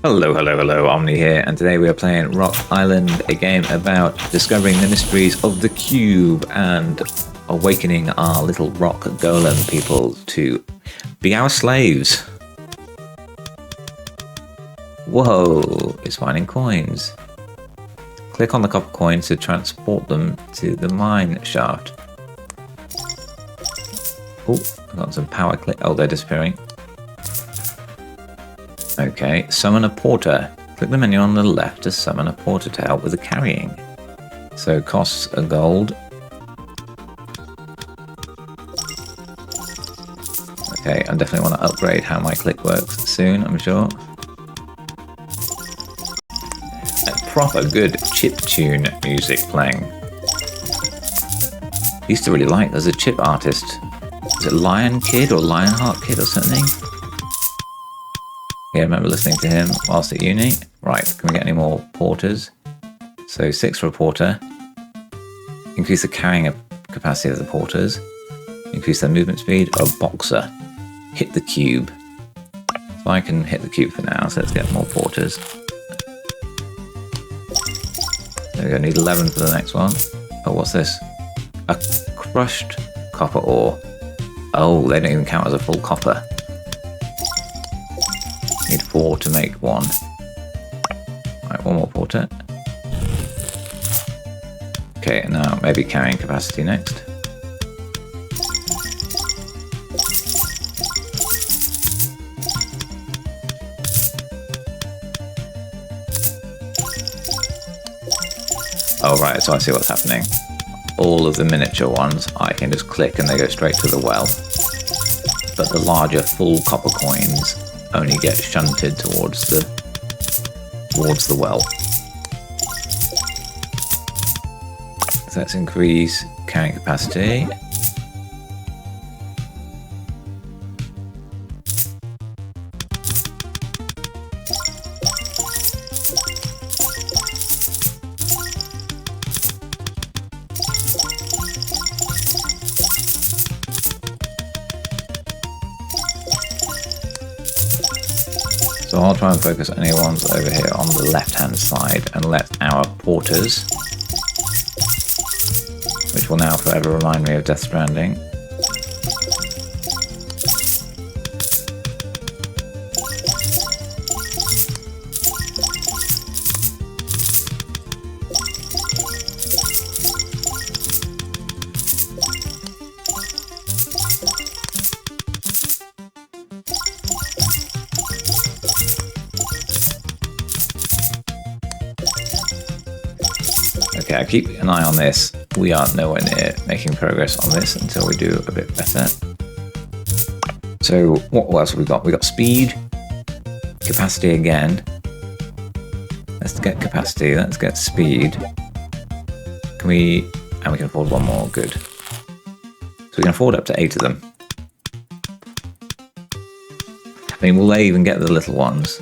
Hello, hello, hello, Omni here, and today we are playing Rock Island, a game about discovering the mysteries of the cube and awakening our little rock golem people to be our slaves. Whoa, it's finding coins. Click on the copper coins to transport them to the mine shaft. Oh, I've got some power click. Oh, they're disappearing. Okay, summon a porter. Click the menu on the left to summon a porter to help with the carrying. So costs a gold. Okay, I definitely want to upgrade how my click works soon, I'm sure. A proper good chiptune music playing. I used to really like, there's a chip artist. Is it Lion Kid or Lionheart Kid or something? Yeah, I remember listening to him whilst at uni. Right, can we get any more porters? So 6 for a porter. Increase the carrying capacity of the porters. Increase their movement speed. A boxer. Hit the cube. So I can hit the cube for now, so let's get more porters. There we go, need 11 for the next one. Oh, what's this? A crushed copper ore. Oh, they don't even count as a full copper. Need 4 to make 1. Right, one more porter. Okay, now maybe carrying capacity next. Oh right, so I see what's happening. All of the miniature ones I can just click and they go straight to the well. But the larger full copper coins only get shunted towards the well. So let's increase carrying capacity. So I'll try and focus any ones over here on the left-hand side and let our porters, which will now forever remind me of Death Stranding. Okay, I keep an eye on this. We are nowhere near making progress on this until we do a bit better. So what else have we got? We got speed, capacity again. Let's get capacity, let's get speed. And we can afford one more, good. So we can afford up to 8 of them. I mean, will they even get the little ones?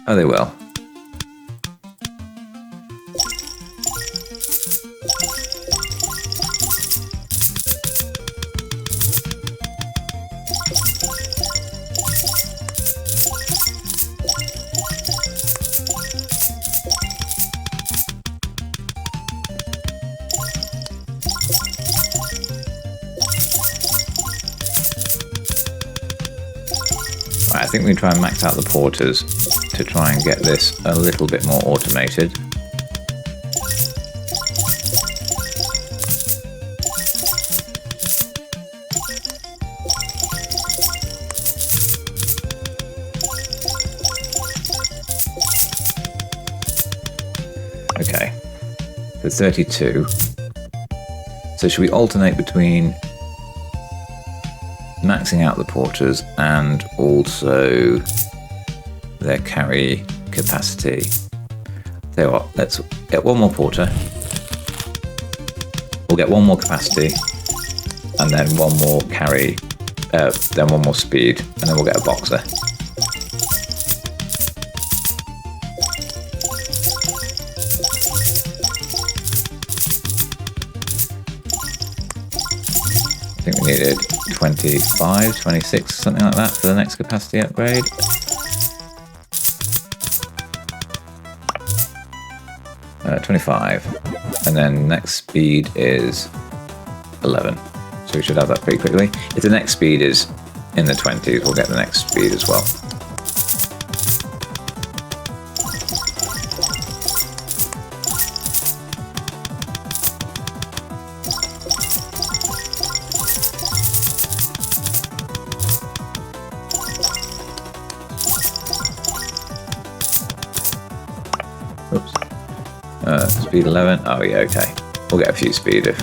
Oh, they will. I think we try and max out the porters to try and get this a little bit more automated. Okay, so 32. So should we alternate between maxing out the porters and also their carry capacity? Tell you what, let's get one more porter. We'll get one more capacity and then one more carry, then one more speed, and then we'll get a boxer. I think we needed 25, 26, something like that for the next capacity upgrade. Uh, 25. And then next speed is 11. So we should have that pretty quickly. If the next speed is in the 20s, we'll get the next speed as well. Oops. Speed 11. Oh yeah, okay. We'll get a few speed if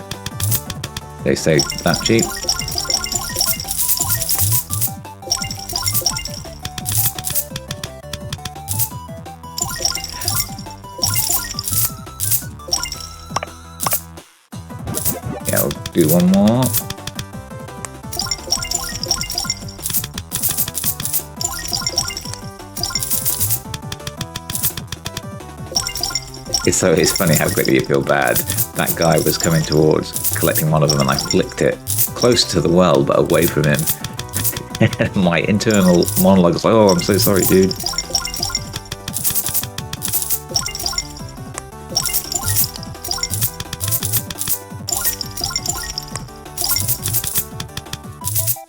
they stay that cheap. Yeah, we'll do one more. It's funny how quickly you feel bad. That guy was coming towards collecting one of them and I flicked it close to the well but away from him. My internal monologue was like, oh, I'm so sorry, dude.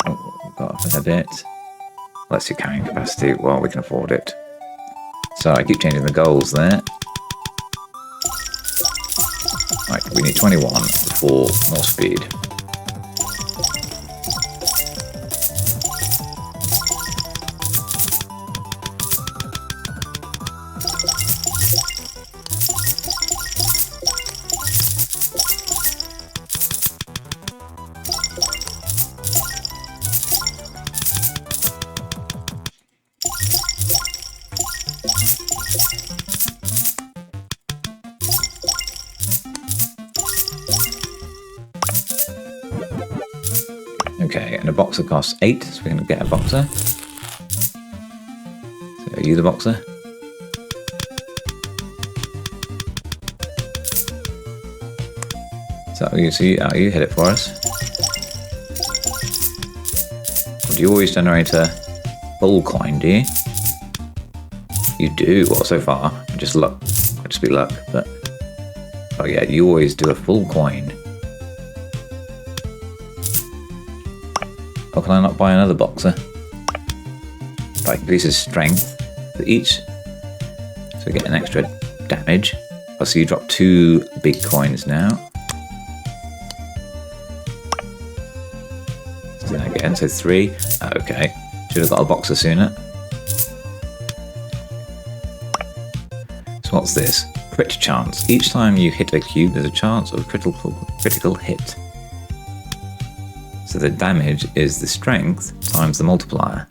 Oh, got up in a bit. Let's do carrying capacity while we can afford it. So I keep changing the goals there. Right, we need 21 for more speed. Okay, and a boxer costs 8, so we're going to get a boxer. So are you the boxer? So you see, you hit it for us. Or do you always generate a full coin, do you? You do, well so far, just luck, might just be luck, but oh yeah, you always do a full coin. Or can I not buy another boxer? Right, increases strength for each. So we get an extra damage. Oh, so you drop 2 big coins now. So then again, so 3. Okay, should have got a boxer sooner. So what's this? Crit chance. Each time you hit a cube, there's a chance of a critical hit. So the damage is the strength times the multiplier.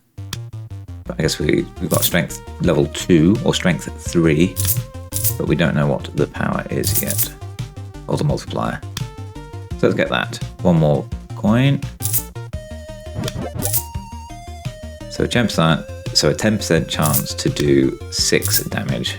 But I guess we've got strength level 2 or strength 3, but we don't know what the power is yet, or the multiplier. So let's get that. One more coin. So a 10% chance to do 6 damage.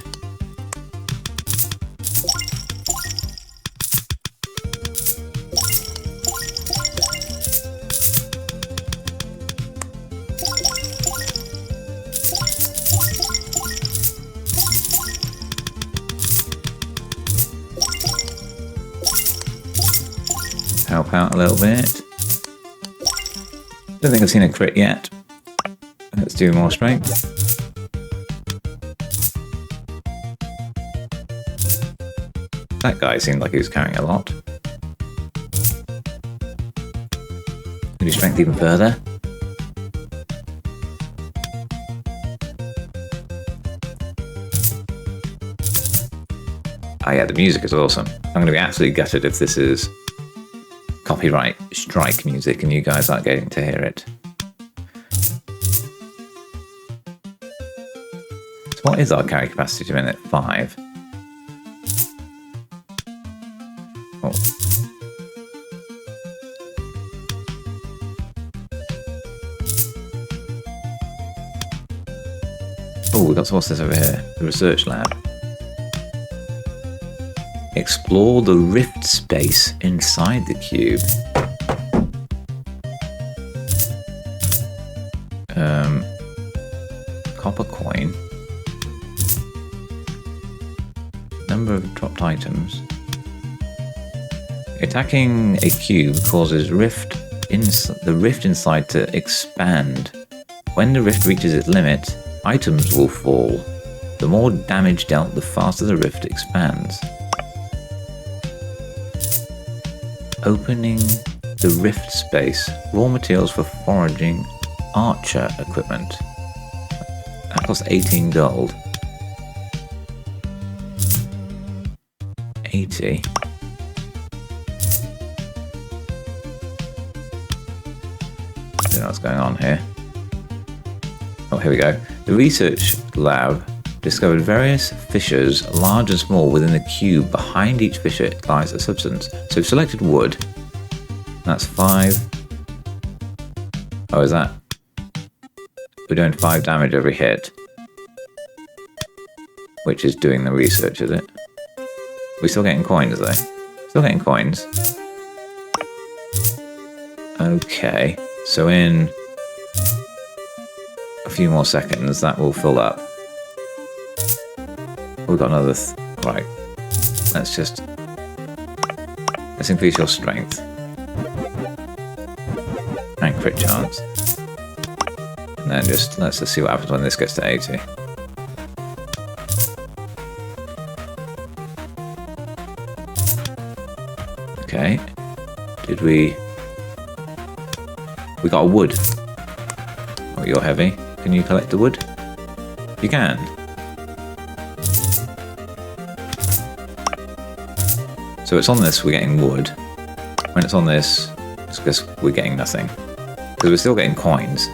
Help out a little bit. Don't think I've seen a crit yet. Let's do more strength. That guy seemed like he was carrying a lot. Maybe strength even further. Oh yeah, the music is awesome. I'm going to be absolutely gutted if this is copyright strike music and you guys aren't getting to hear it. So what is our carry capacity to minute? 5. Oh. Oh, what's this over here? The research lab. Explore the rift space inside the cube. copper coin. Number of dropped items. Attacking a cube causes the rift inside to expand. When the rift reaches its limit, items will fall. The more damage dealt, the faster the rift expands. Opening the rift space. Raw materials for foraging archer equipment. That costs 18 gold. 80. I don't know what's going on here. Oh, here we go. The research lab discovered various fissures, large and small, within the cube. Behind each fissure lies a substance. So we've selected wood. That's 5. Oh, is that? We're doing 5 damage every hit. Which is doing the research, is it? We're still getting coins, though. Still getting coins. Okay. So in a few more seconds, that will fill up. We've got another... right. Let's increase your strength. And crit chance. And then let's just see what happens when this gets to 80. Okay. We got a wood. Oh, you're heavy. Can you collect the wood? You can. So it's on this, we're getting wood. When it's on this, it's because we're getting nothing. Because we're still getting coins.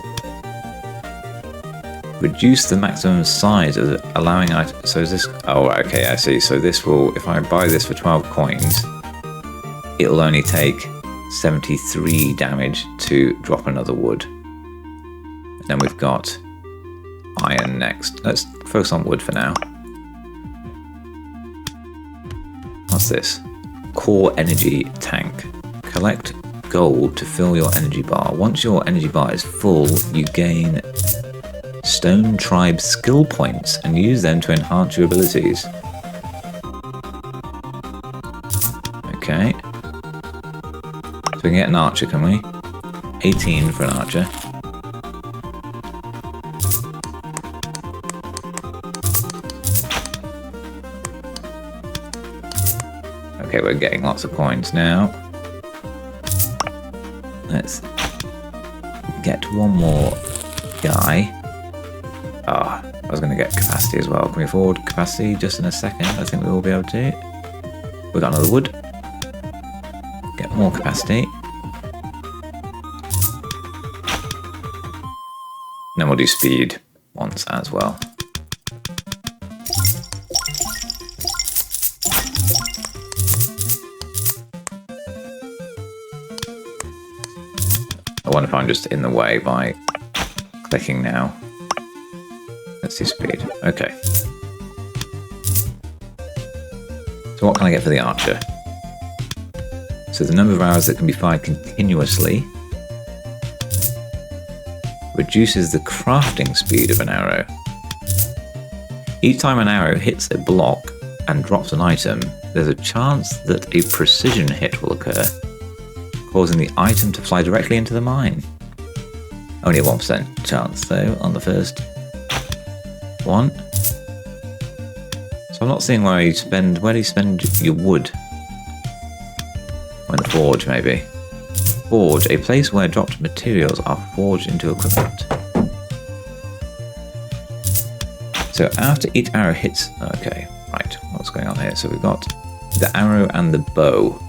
Reduce the maximum size of the allowing item. So is this... oh, okay, I see. So this will... if I buy this for 12 coins, it'll only take 73 damage to drop another wood. And then we've got iron next. Let's focus on wood for now. What's this? Core energy tank. Collect gold to fill your energy bar. Once your energy bar is full, you gain Stone Tribe skill points and use them to enhance your abilities. Okay. So we can get an archer, can we? 18 for an archer. Okay, we're getting lots of coins now. Let's get one more guy. Ah, I was going to get capacity as well. Can we afford capacity just in a second? I think we will be able to. We got another wood. Get more capacity. And then we'll do speed once as well. I wonder if I'm just in the way by clicking now. Let's see speed. Okay. So what can I get for the archer? So the number of arrows that can be fired continuously reduces the crafting speed of an arrow. Each time an arrow hits a block and drops an item, there's a chance that a precision hit will occur, causing the item to fly directly into the mine. Only a 1% chance though on the first one. So I'm not seeing where do you spend your wood? Or in the forge maybe. Forge, a place where dropped materials are forged into equipment. So after each arrow hits... okay, right, what's going on here? So we've got the arrow and the bow.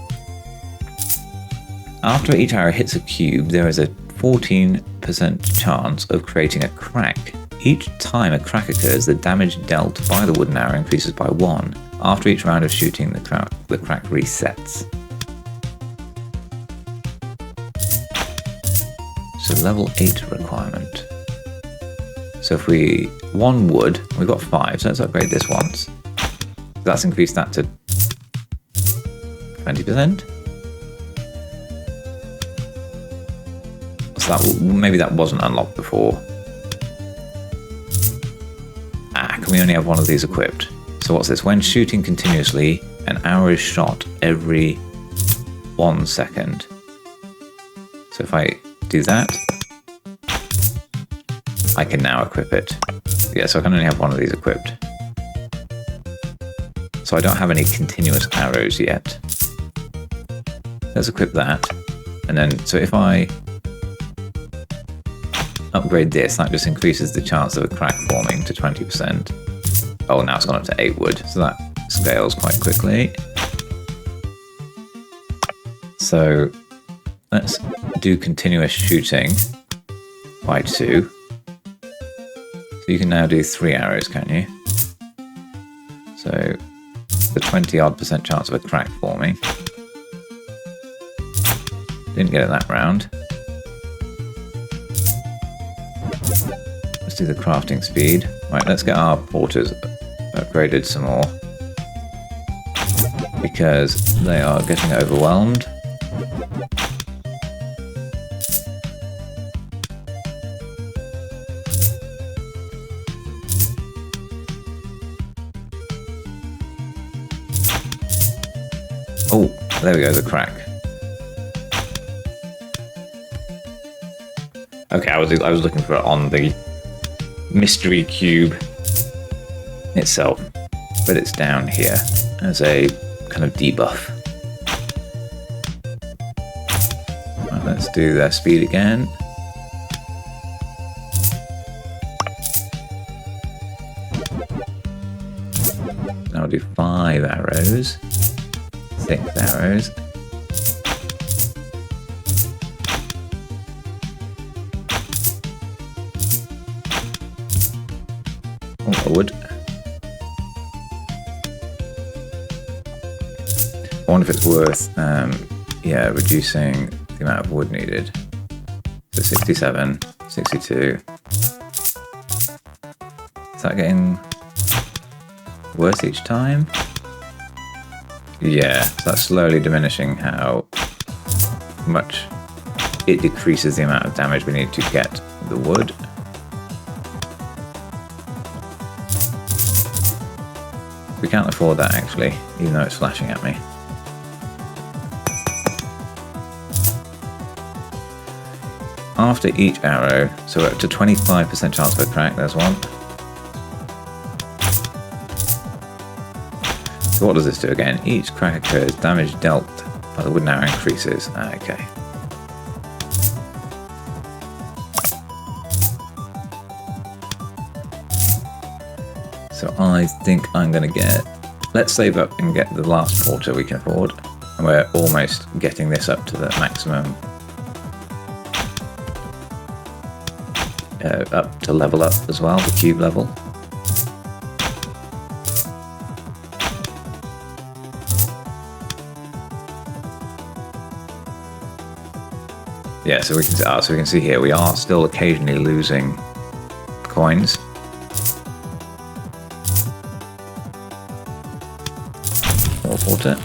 After each arrow hits a cube, there is a 14% chance of creating a crack. Each time a crack occurs, the damage dealt by the wooden arrow increases by 1. After each round of shooting, the crack resets. So level 8 requirement. So if we... 1 wood, we've got 5, so let's upgrade this once. That's increased that to 20%. So that, maybe that wasn't unlocked before. Can we only have one of these equipped? So what's this? When shooting continuously, an arrow is shot every 1 second. So if I do that, I can now equip it. Yeah, so I can only have one of these equipped. So I don't have any continuous arrows yet. Let's equip that. And then, so if I upgrade this, that just increases the chance of a crack forming to 20%. Oh, now it's gone up to 8 wood, so that scales quite quickly. So let's do continuous shooting by 2. So you can now do 3 arrows, can you? So the 20-odd% chance of a crack forming. Didn't get it that round. Let's do the crafting speed. Right, let's get our porters upgraded some more, because they are getting overwhelmed. Oh, there we go, the crack. Okay, I was looking for it on the mystery cube itself, but it's down here as a kind of debuff. Right, let's do their speed again. Now we'll do 5 arrows, 6 arrows. Oh, I would. I wonder if it's worth, yeah, reducing the amount of wood needed. So 67, 62. Is that getting worse each time? Yeah, so that's slowly diminishing how much it decreases the amount of damage we need to get the wood. We can't afford that actually, even though it's flashing at me. After each arrow, so we're up to 25% chance of a crack, there's one. So what does this do again? Each crack occurs, damage dealt by the wood arrow increases. Okay. So I think I'm going to get... Let's save up and get the last porter we can afford. And we're almost getting this up to the maximum. Up to level up as well, the cube level. Yeah, so we can see here we are still occasionally losing coins. More porter.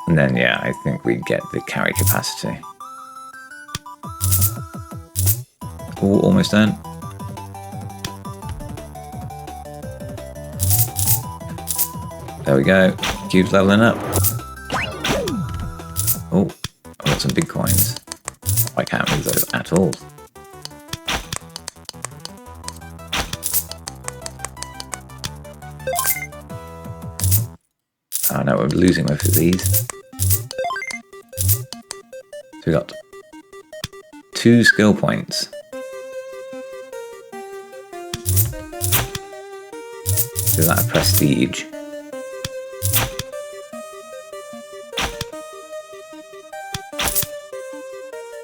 And then, yeah, I think we get the carry capacity. Oh, almost done. There we go. Cube's leveling up. Oh, I've got some big coins. I can't move those at all. Oh no, we're losing most of these. So we got 2 skill points. Is that a prestige?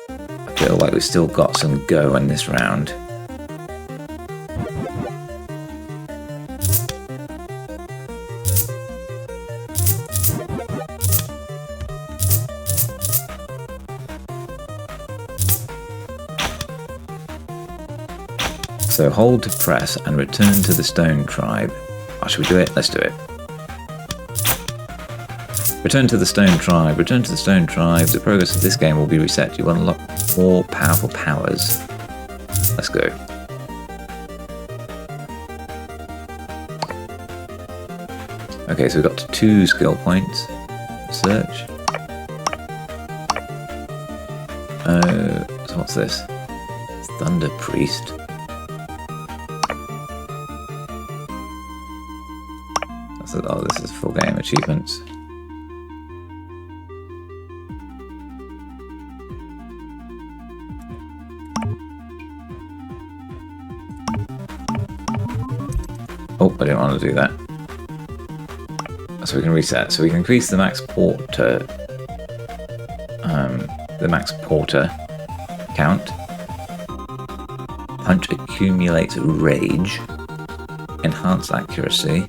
I feel like we've still got some go in this round. So hold to press and return to the stone tribe. Oh, should we do it? Let's do it. Return to the Stone Tribe. Return to the Stone Tribe. The progress of this game will be reset. You will unlock more powerful powers. Let's go. Okay, so we've got 2 skill points. Search. So what's this? Thunder Priest. Oh, this is full game achievements. Oh, I didn't want to do that. So we can reset. So we can increase the max porter, count. Punch accumulates rage. Enhance accuracy.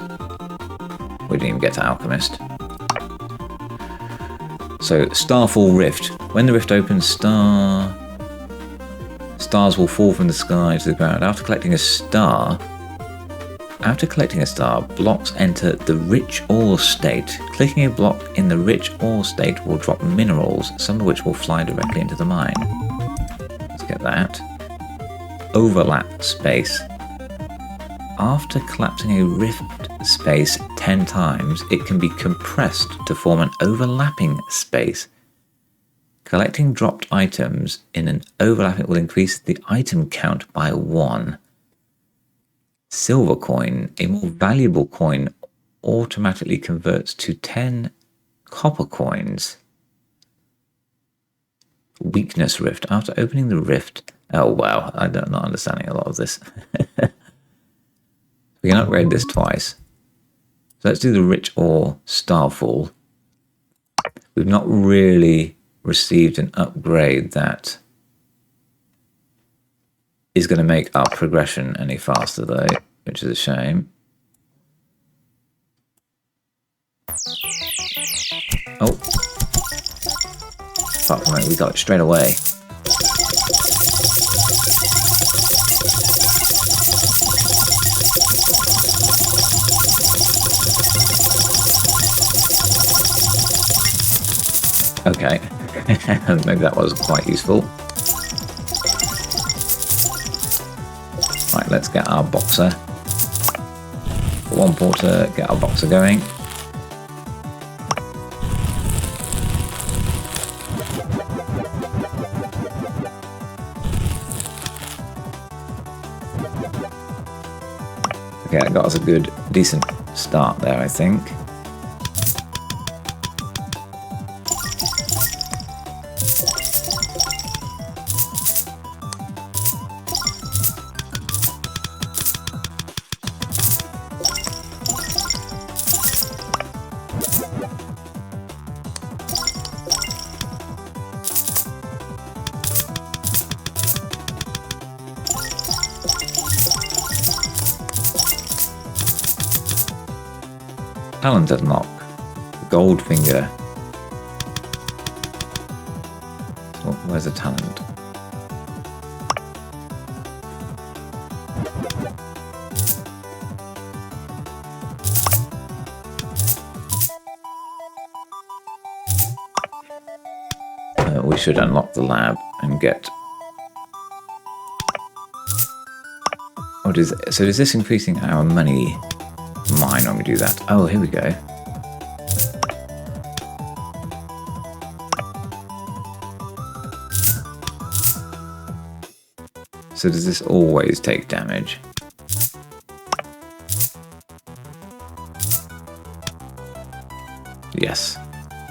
We didn't even get to Alchemist. So, Starfall Rift. When the rift opens, stars will fall from the sky to the ground. After collecting a star, blocks enter the rich ore state. Clicking a block in the rich ore state will drop minerals, some of which will fly directly into the mine. Let's get that. Overlap space. After collapsing a rift space 10 times, it can be compressed to form an overlapping space. Collecting dropped items in an overlapping will increase the item count by 1. Silver coin, a more valuable coin, automatically converts to 10 copper coins. Weakness rift. After opening the rift... Oh wow, I'm not understanding a lot of this. We can upgrade this twice. So let's do the Rich Ore Starfall. We've not really received an upgrade that is going to make our progression any faster though, which is a shame. Oh. Apart from it, we got it straight away. Okay, maybe that was quite useful. Right, let's get our boxer. One porter, get our boxer going. Okay, that got us a good, decent start there, I think. Talent unlock. Goldfinger. Oh, where's the talent? We should unlock the lab and get... Oh, so is this increasing our money mine when we do that? Oh, here we go. So does this always take damage? Yes.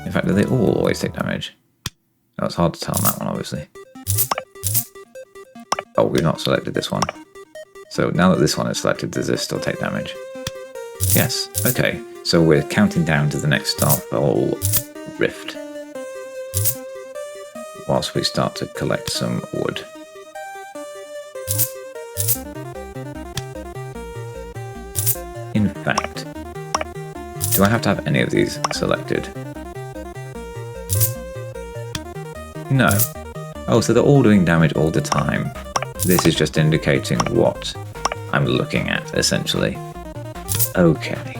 In fact, do they all always take damage? Oh, it's hard to tell on that one, obviously. Oh, we've not selected this one. So now that this one is selected, does this still take damage? Yes. Okay. So we're counting down to the next Starfall Rift. Whilst we start to collect some wood. In fact, do I have to have any of these selected? No. Oh, so they're all doing damage all the time. This is just indicating what I'm looking at, essentially. Okay.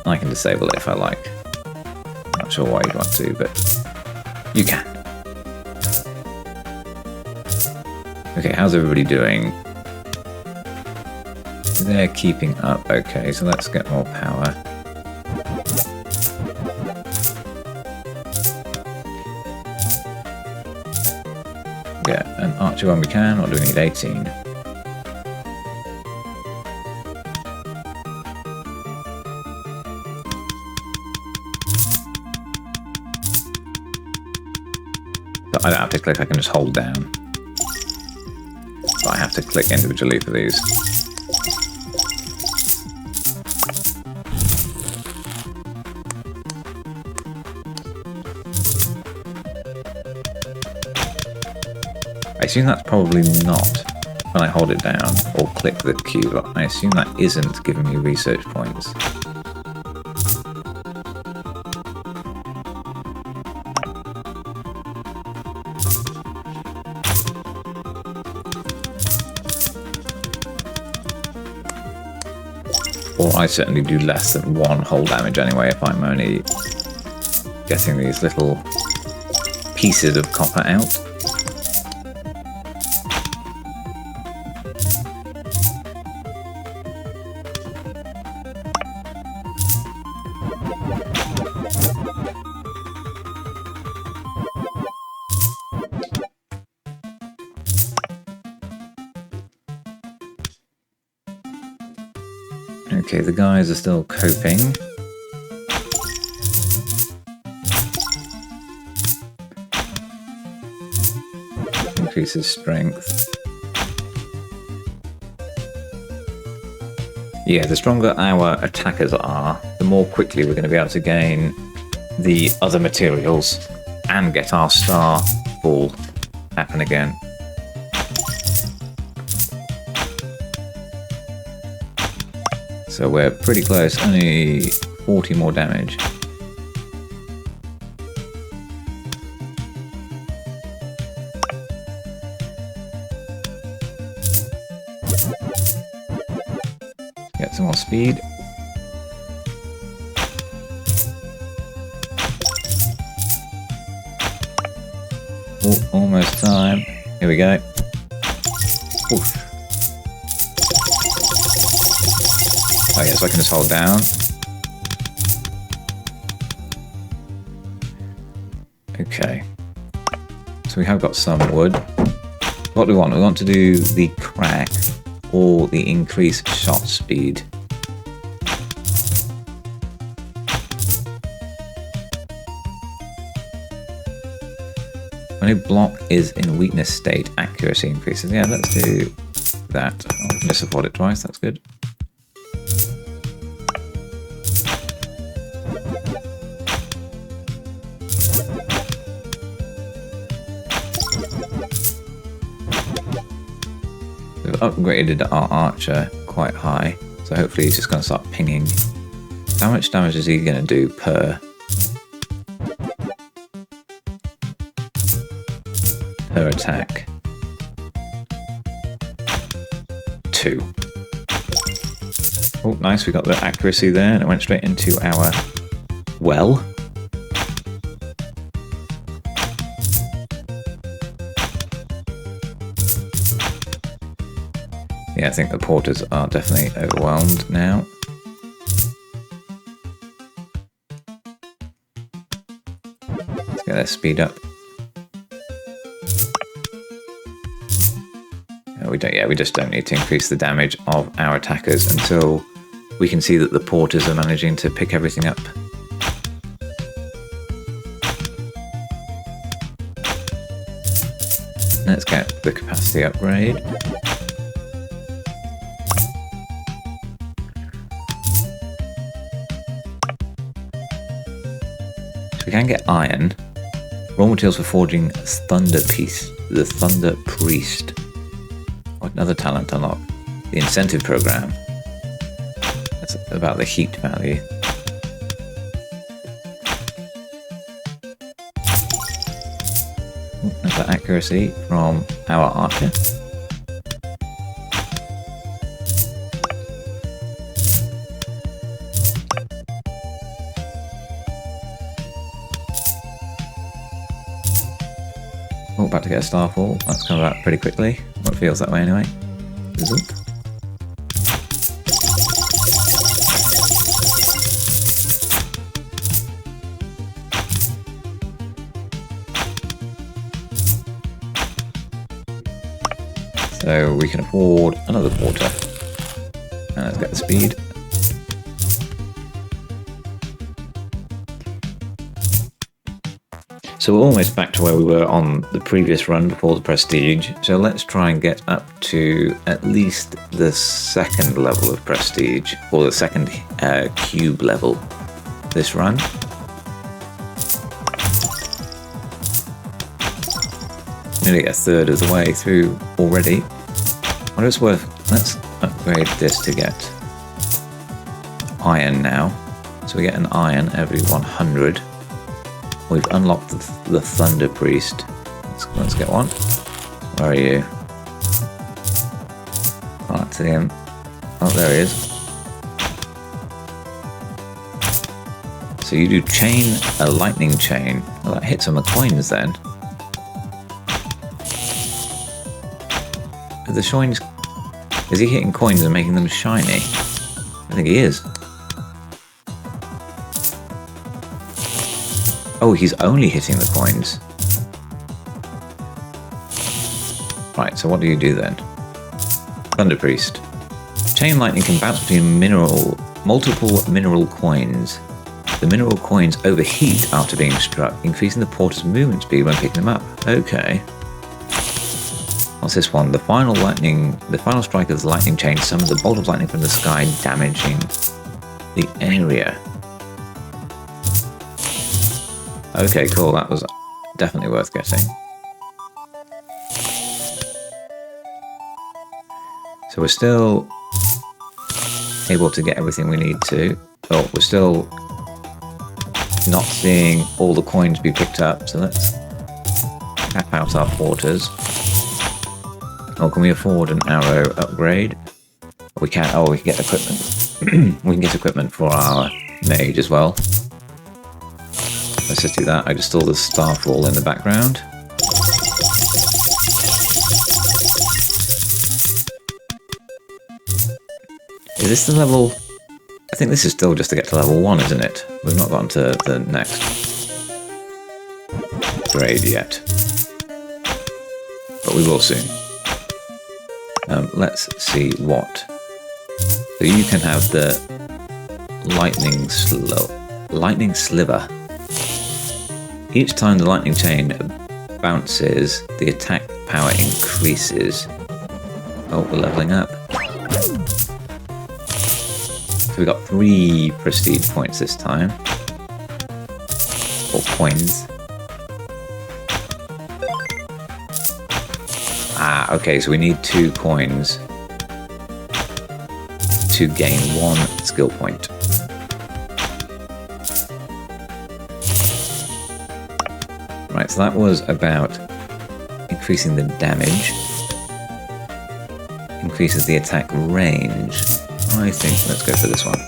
I can disable it if I like. not sure why you'd want to, but you can. Okay, how's everybody doing? They're keeping up. Okay, so let's get more power. Get an archer when we can, or do we need 18? So I don't have to click, I can just hold down. But I have to click individually for these. I assume that's probably not when I hold it down or click the cube. I assume that isn't giving me research points. Or I certainly do less than 1 hull damage anyway if I'm only getting these little pieces of copper out. Okay, the guys are still coping. Increases strength. Yeah, the stronger our attackers are, the more quickly we're going to be able to gain the other materials and get our Starfall happen again. So we're pretty close, only 40 more damage. Get some more speed. Oh, almost time. Here we go. Oof. Oh yeah, so I can just hold down. Okay. So we have got some wood. What do we want? We want to do the crack or the increased shot speed. When a block is in weakness state, accuracy increases. Yeah, let's do that. I'll miss afford it twice, that's good. We've upgraded our archer quite high, so hopefully he's just going to start pinging. How much damage is he going to do per attack? 2. Oh, nice, we got the accuracy there, and it went straight into our well. Yeah, I think the porters are definitely overwhelmed now. Let's get their speed up. We just don't need to increase the damage of our attackers until we can see that the porters are managing to pick everything up. Let's get the capacity upgrade. So we can get iron. Raw materials for forging the Thunder Priest. What another talent unlock? The incentive program. That's about the heat value. Another accuracy from our archer. about to get a Starfall. That's come about pretty quickly. Well, it feels that way anyway. Zoop. So we can afford another quarter. And let's get the speed. So we're almost back to where we were on the previous run before the prestige. So let's try and get up to at least the second level of prestige, or the second cube level this run. Nearly a third of the way through already. What it's worth, let's upgrade this to get iron now. So we get an iron every 100. We've unlocked the Thunder Priest. Let's get one. Where are you? Can't see him. Oh, there he is. So you do chain a lightning chain. Well, that hits on the coins then. Are the coins... Is he hitting coins and making them shiny? I think he is. Oh, he's only hitting the coins. Right, so what do you do then? Thunder Priest. Chain lightning can bounce between multiple mineral coins. The mineral coins overheat after being struck, increasing the porter's movement speed when picking them up. Okay. What's this one? The final strike of the lightning chain summons a bolt of lightning from the sky, damaging the area. Okay, cool. That was definitely worth getting. So we're still able to get everything we need to. Oh, we're still not seeing all the coins be picked up. So let's cap out our porters. Oh, can we afford an arrow upgrade? We can. Oh, we can get equipment. We can get equipment for our mage as well. Let's just do that. I just saw the Starfall in the background. Is this the level? I think this is still just to get to level 1, isn't it? We've not gotten to the next grade yet. But we will soon. Let's see what. So you can have the lightning sliver. Each time the lightning chain bounces, the attack power increases. Oh, we're leveling up. So we got 3 prestige points this time. Or coins. Ah, okay, so we need 2 coins to gain 1 skill point. Right, so that was about increasing the damage. Increases the attack range. I think let's go for this one.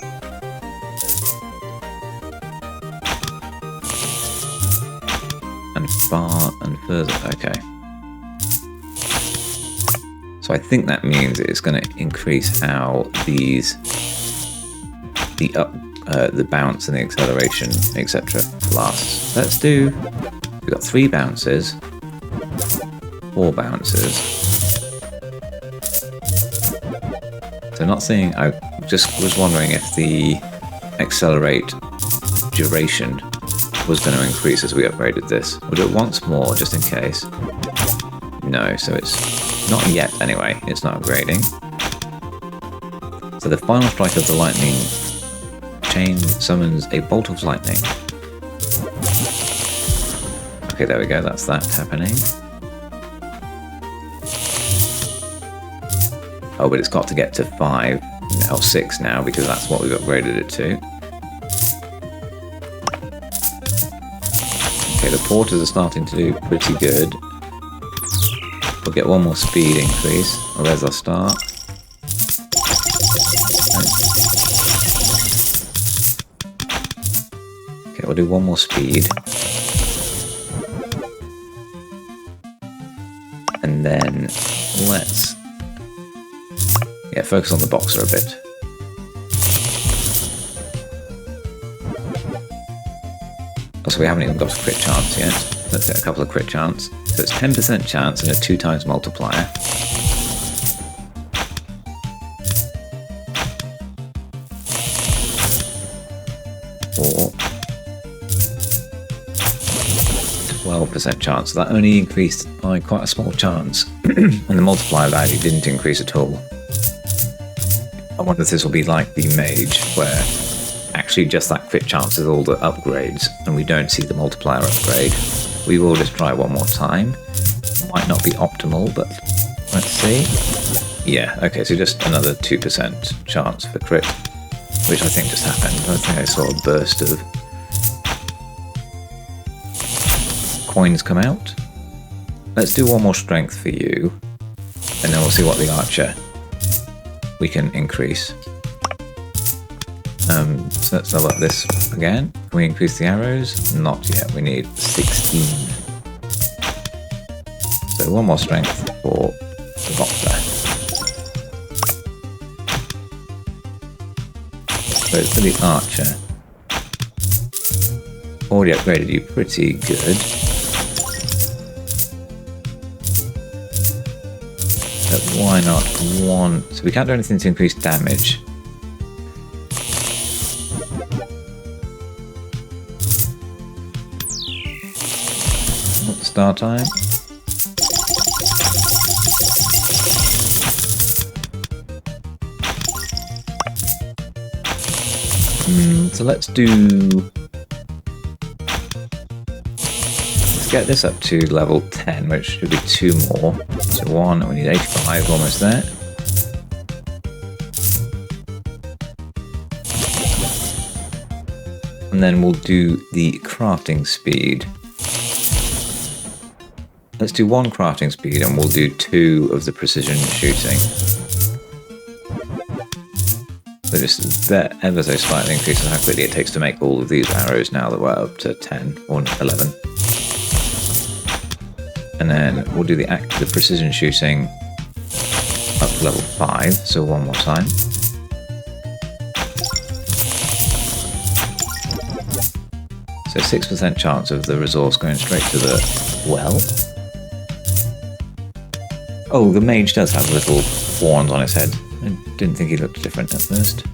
And far and further, okay. So I think that means it's going to increase how the bounce and the acceleration, etc. lasts. Let's do. We've got 3 bounces, 4 bounces. So not seeing. I just was wondering if the accelerate duration was going to increase as we upgraded this. We'll do it once more just in case. No, so it's not yet anyway. It's not upgrading. So the final strike of the lightning chain summons a bolt of lightning. Okay, there we go. That's that happening. Oh, but it's got to get to 5, or 6 now because that's what we've upgraded it to. Okay, the porters are starting to do pretty good. We'll get 1 more speed increase. Oh, there's our start. Okay, we'll do 1 more speed. And then let's focus on the boxer a bit. Also, we haven't even got a crit chance yet. Let's get a couple of crit chance. So it's 10% chance and a 2 times multiplier. Or 12% chance. So that only increased by quite a small chance. And the multiplier value didn't increase at all. I wonder if this will be like the mage, where actually just that crit chance is all the upgrades, and we don't see the multiplier upgrade. We will just try one more time. Might not be optimal, but let's see. Yeah, okay, so just another 2% chance for crit, which I think just happened. I think I saw a burst of coins come out. Let's do one more strength for you, and then we'll see what the archer we can increase. So let's level up this again. Can we increase the arrows? Not yet. We need 16. So one more strength for the boxer. So for the archer, already upgraded you pretty good. But why not one? So we can't do anything to increase damage. Start time. So let's get this up to level 10, which should be 2 more. So 1, we need 85, almost there. And then we'll do the crafting speed. Let's do 1 crafting speed, and we'll do 2 of the precision shooting. So just that ever so slightly increases how quickly it takes to make all of these arrows now that we're up to 10 or 11. And then we'll do the precision shooting up to level 5, so 1 more time. So 6% chance of the resource going straight to the well. Oh, the mage does have little horns on his head. I didn't think he looked different at first.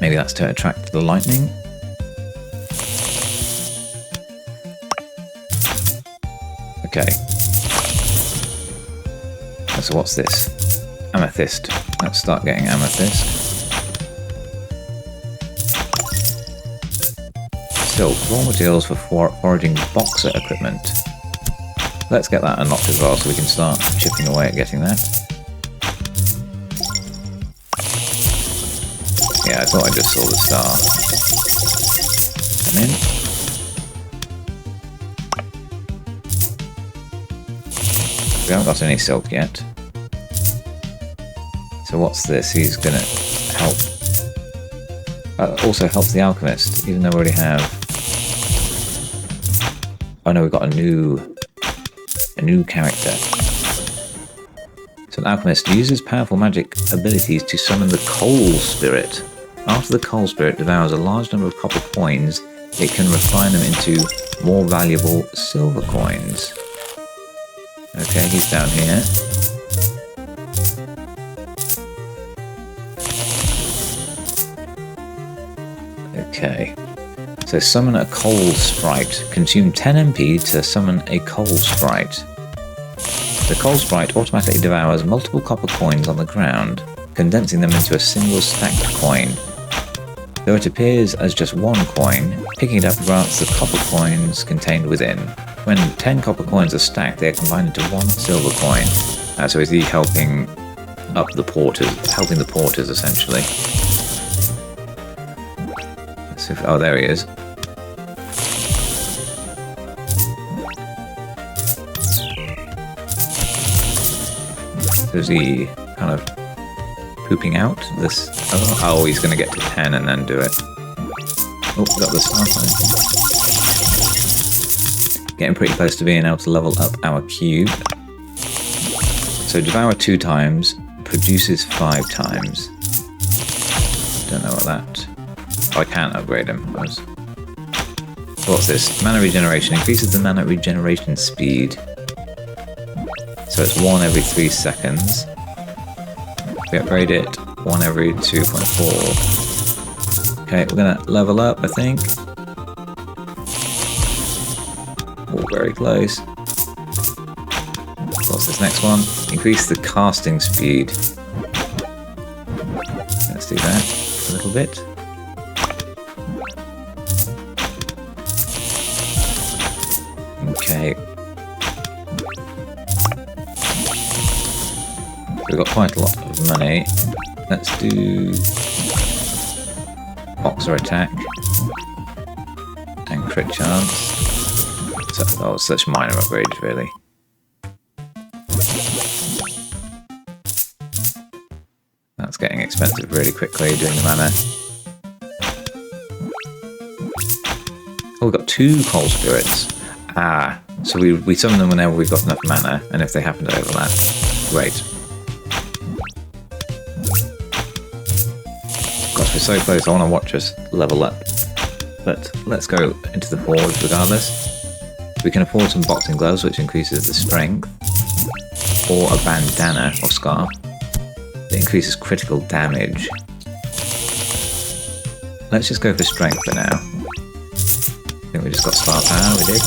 Maybe that's to attract the lightning. Okay. So what's this? Amethyst. Let's start getting amethyst. Silk. Raw materials for foraging boxer equipment. Let's get that unlocked as well so we can start chipping away at getting that. Yeah, I thought I just saw the star. Come in. We haven't got any silk yet. So what's this? He's gonna help. Also helps the alchemist, even though we already have... Oh no, we've got a new character. So an alchemist uses powerful magic abilities to summon the coal spirit. After the coal spirit devours a large number of copper coins, it can refine them into more valuable silver coins. Okay, he's down here. Okay. So summon a coal sprite. Consume 10 MP to summon a coal sprite. The coal sprite automatically devours multiple copper coins on the ground, condensing them into a single stacked coin. Though it appears as just 1 coin, picking it up grants the copper coins contained within. When 10 copper coins are stacked, they are combined into 1 silver coin. So is he helping up the porters, helping the porters essentially? So oh, there he is. So is he kind of pooping out this? Oh, he's going to get to 10 and then do it. Oh, got the star sign. Getting pretty close to being able to level up our cube. So devour 2 times, produces 5 times. Don't know what that... Oh, I can't upgrade him. What's this? Mana regeneration. Increases the mana regeneration speed. So it's 1 every 3 seconds. We upgrade it 1 every 2.4. Okay, we're gonna level up, I think. Oh, very close. What's this next one? Increase the casting speed. Let's do that a little bit. Okay. We've got quite a lot of money. Let's do boxer attack and crit chance. So, oh, such minor upgrades, really. That's getting expensive really quickly doing the mana. Oh, we've got 2 coal spirits. Ah, so we summon them whenever we've got enough mana, and if they happen to overlap. Great. Gosh, we're so close, I want to watch us level up. But let's go into the forge regardless. We can afford some boxing gloves, which increases the strength, or a bandana or scarf that increases critical damage. Let's just go for strength for now. I think we just got star power, we did.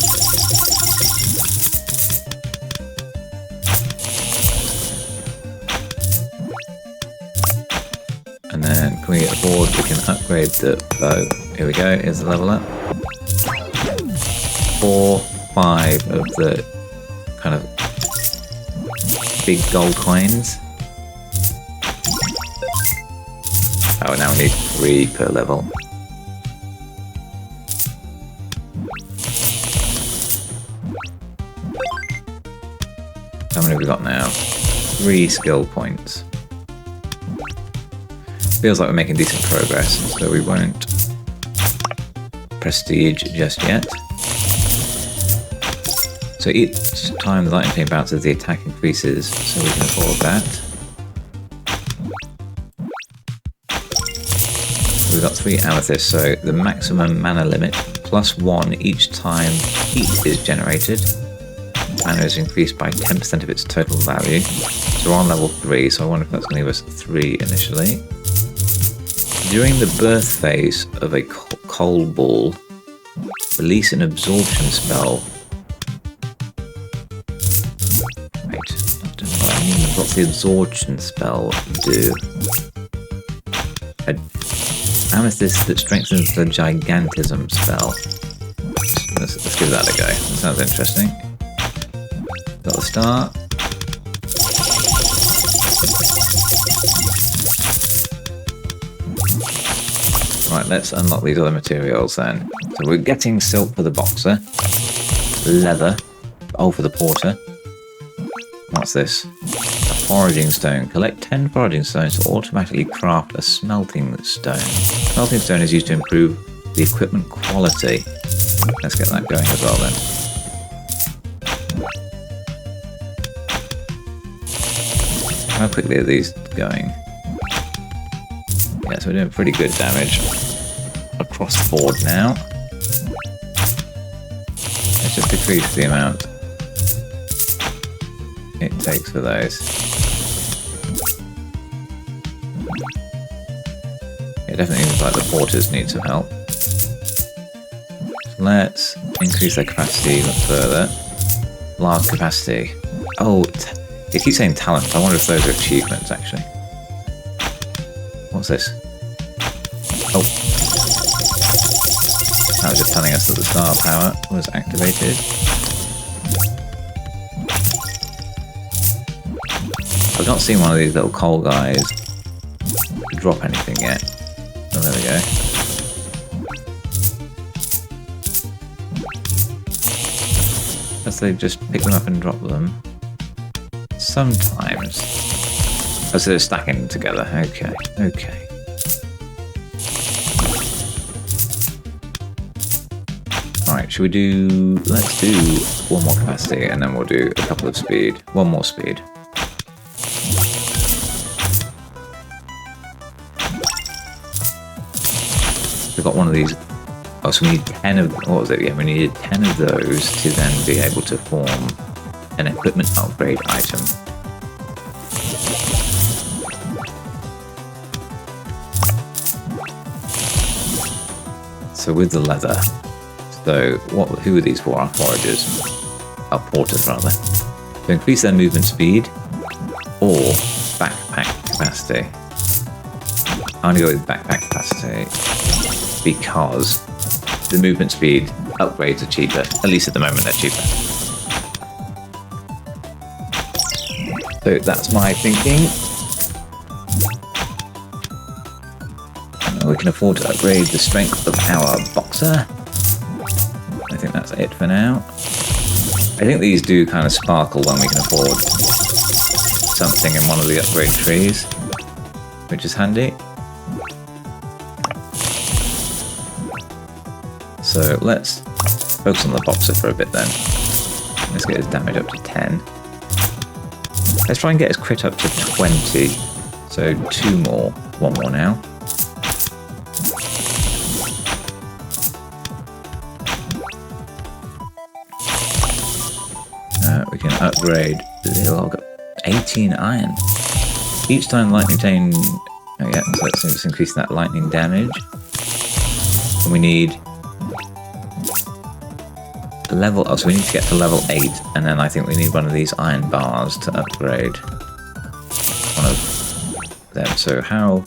And then can we afford, we can upgrade the bow. Here we go, here's the level up. 4, 5 of the kind of big gold coins. Oh, now we need 3 per level. How many have we got now? 3 skill points. Feels like we're making decent progress, so we won't prestige just yet. So each time the lightning chain bounces, the attack increases, so we can afford that. We've got 3 amethysts, so the maximum mana limit +1 each time heat is generated. Mana is increased by 10% of its total value. So we're on level 3, so I wonder if that's going to give us 3 initially. During the birth phase of a coal ball, release an absorption spell. Wait, I don't know what I mean. What's the absorption spell do? Amethyst that strengthens the gigantism spell. Let's give that a go. That sounds interesting. Got the star. Right, let's unlock these other materials then. So we're getting silk for the boxer, leather, for the porter. What's this? A foraging stone. Collect 10 foraging stones to automatically craft a smelting stone. Smelting stone is used to improve the equipment quality. Let's get that going as well then. How quickly are these going? Yeah, so we're doing pretty good damage across the board now. Let's just decrease the amount it takes for those. It definitely looks like the porters need some help. So let's increase their capacity even further. Large capacity. Oh, it keeps saying talent. I wonder if those are achievements actually. What's this? Oh. That was just telling us that the star power was activated. I've not seen one of these little coal guys drop anything yet. Oh, there we go. As they just pick them up and drop them. Sometimes. Oh, so they're stacking together. Okay, okay. Right, Right, should we do... Let's do one more capacity and then we'll do a couple of speed. One more speed. We've got one of these... Oh, so we need 10 of... What was it? Yeah, we needed 10 of those to then be able to form an equipment upgrade item. So with the leather... So, who are these for? Our foragers. Our porters, rather. To increase their movement speed or backpack capacity. I'm going to go with backpack capacity because the movement speed upgrades are cheaper. At least at the moment, they're cheaper. So that's my thinking. We can afford to upgrade the strength of our boxer. I think that's it for now. I think these do kind of sparkle when we can afford something in one of the upgrade trees, which is handy. So let's focus on the boxer for a bit then. Let's get his damage up to 10. Let's try and get his crit up to 20. So 2 more. 1 more now. We can upgrade the log 18 iron. Each time lightning chain... Oh yeah, so let's increase that lightning damage. And we need... level... Oh, so we need to get to level 8, and then I think we need one of these iron bars to upgrade one of them. So how...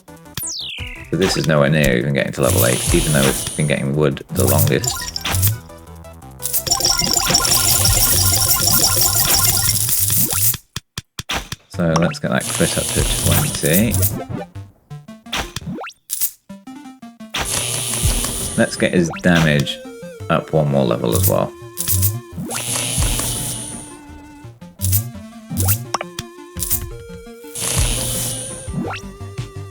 So this is nowhere near even getting to level 8, even though we've been getting wood the longest. So let's get that crit up to 20. Let's get his damage up 1 more level as well.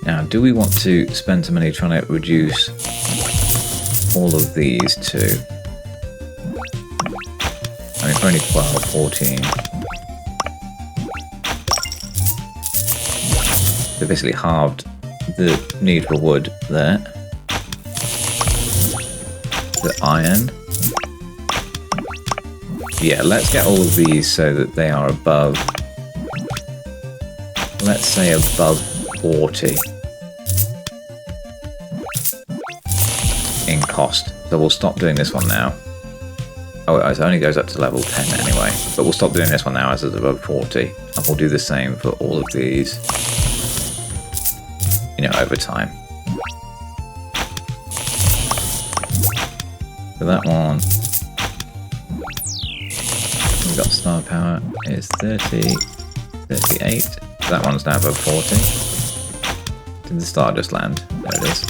Now, do we want to spend some money trying to reduce all of these too? I mean, for only 12, 14. They basically halved the need for wood there. The iron. Yeah, let's get all of these so that they are above... Let's say above 40 in cost. So we'll stop doing this one now. Oh, it only goes up to level 10 anyway. But we'll stop doing this one now as it's above 40. And we'll do the same for all of these. You know, over time. So that one, we've got star power is 30, 38. So that one's now above 40. Did the star just land? There it is.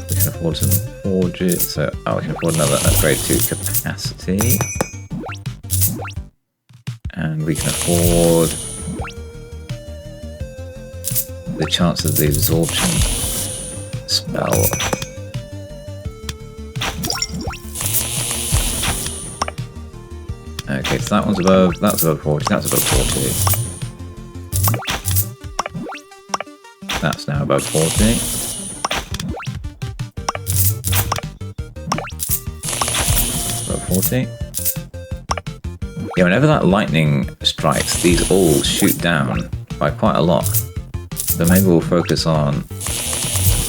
We can afford some forges, so we can afford another upgrade to capacity. And we can afford the chance of the absorption spell. Okay, so that one's above, that's above 40, that's above 40. That's now above 40. Above 40. Yeah, whenever that lightning strikes, these all shoot down by quite a lot. So maybe we'll focus on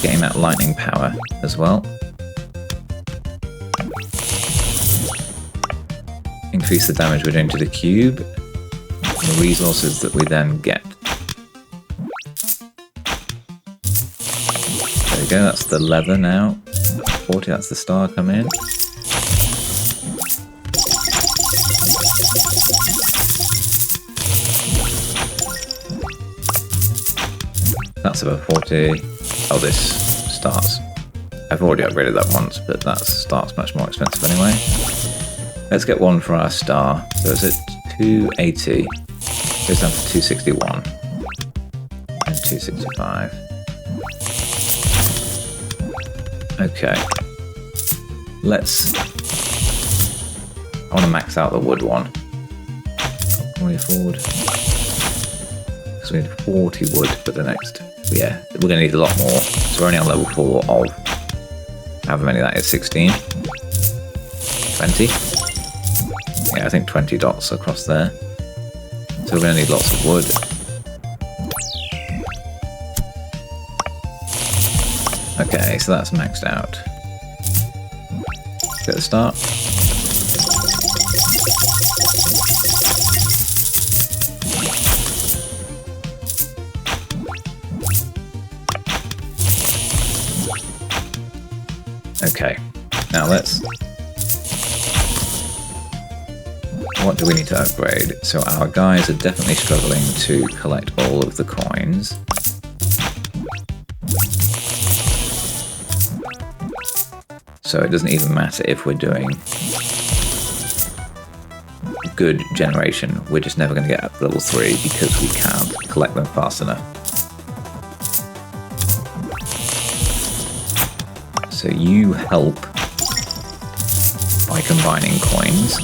getting that lightning power as well. Increase the damage we're doing to the cube, and the resources that we then get. There we go, that's the leather now. 40, that's the star come in. That's about 40. Oh, this starts. I've already upgraded that once, but that starts much more expensive anyway. Let's get one for our star. So it's at 280. Goes down to 261. 265. Okay. Let's... I want to max out the wood one. Can we afford? Because we need 40 wood for the next... Yeah, we're going to need a lot more. So we're only on level 4 of... However many that is, 16? 20? Yeah, I think 20 dots across there. So we're going to need lots of wood. Okay, so that's maxed out. Get the start. Okay, now let's... What do we need to upgrade? So our guys are definitely struggling to collect all of the coins. So it doesn't even matter if we're doing good generation, we're just never going to get up to level 3 because we can't collect them fast enough. So you help by combining coins.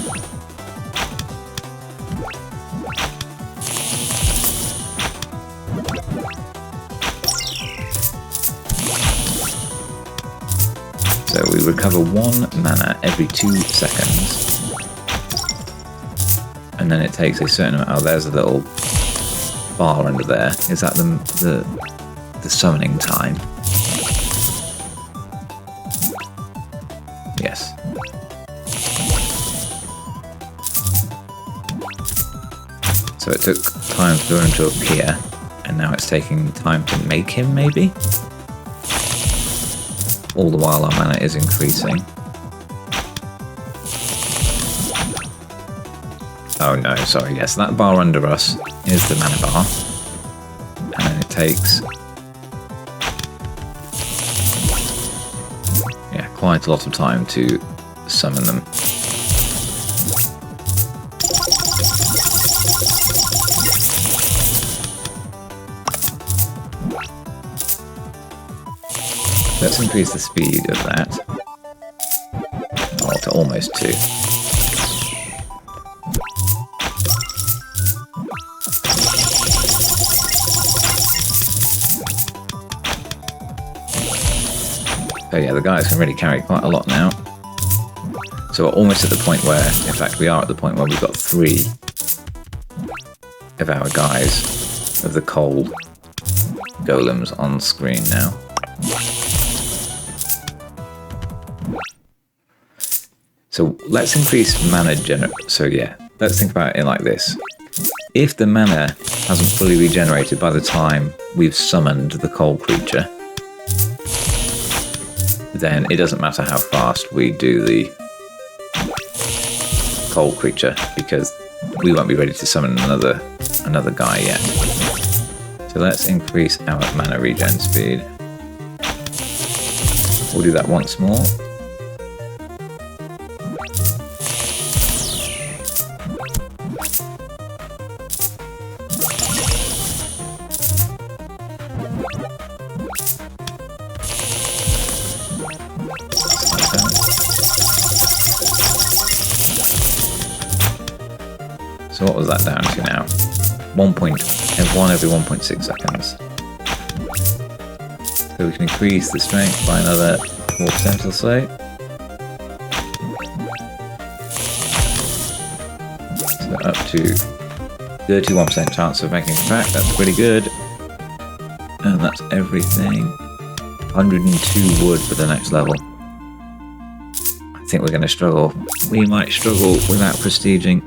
So we recover 1 mana every 2 seconds. And then it takes a certain amount... Oh, there's a little bar under there. Is that the summoning time? Yes. So it took time for him to appear, and now it's taking time to make him, maybe? All the while our mana is increasing. Oh no, sorry, yes, that bar under us is the mana bar. And then it takes... yeah, quite a lot of time to summon them. Let's increase the speed of that. Oh, to almost 2. Oh yeah, the guys can really carry quite a lot now. So we're almost at the point where, in fact we are at the point where we've got 3 of our guys of the coal golems on screen now. So let's increase mana so yeah, let's think about it like this. If the mana hasn't fully regenerated by the time we've summoned the coal creature, then it doesn't matter how fast we do the coal creature, because we won't be ready to summon another guy yet. So let's increase our mana regen speed. We'll do that once more. So what was that down to now? 1 every 1.6 seconds. So we can increase the strength by another 4% or so. So up to 31% chance of making it back, that's pretty good. And that's everything. 102 wood for the next level. I think we're going to struggle. We might struggle without prestiging.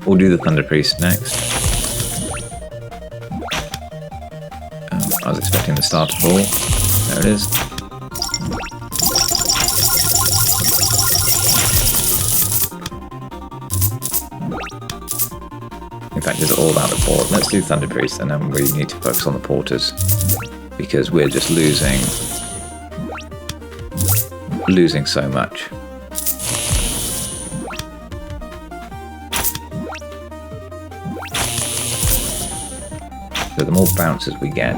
We'll do the Thunder Priest next. I was expecting the star to fall. There it is. In fact, it's all about the port. Let's do Thunder Priest, and then we need to focus on the porters, because we're just losing losing so much. So the more bounces we get,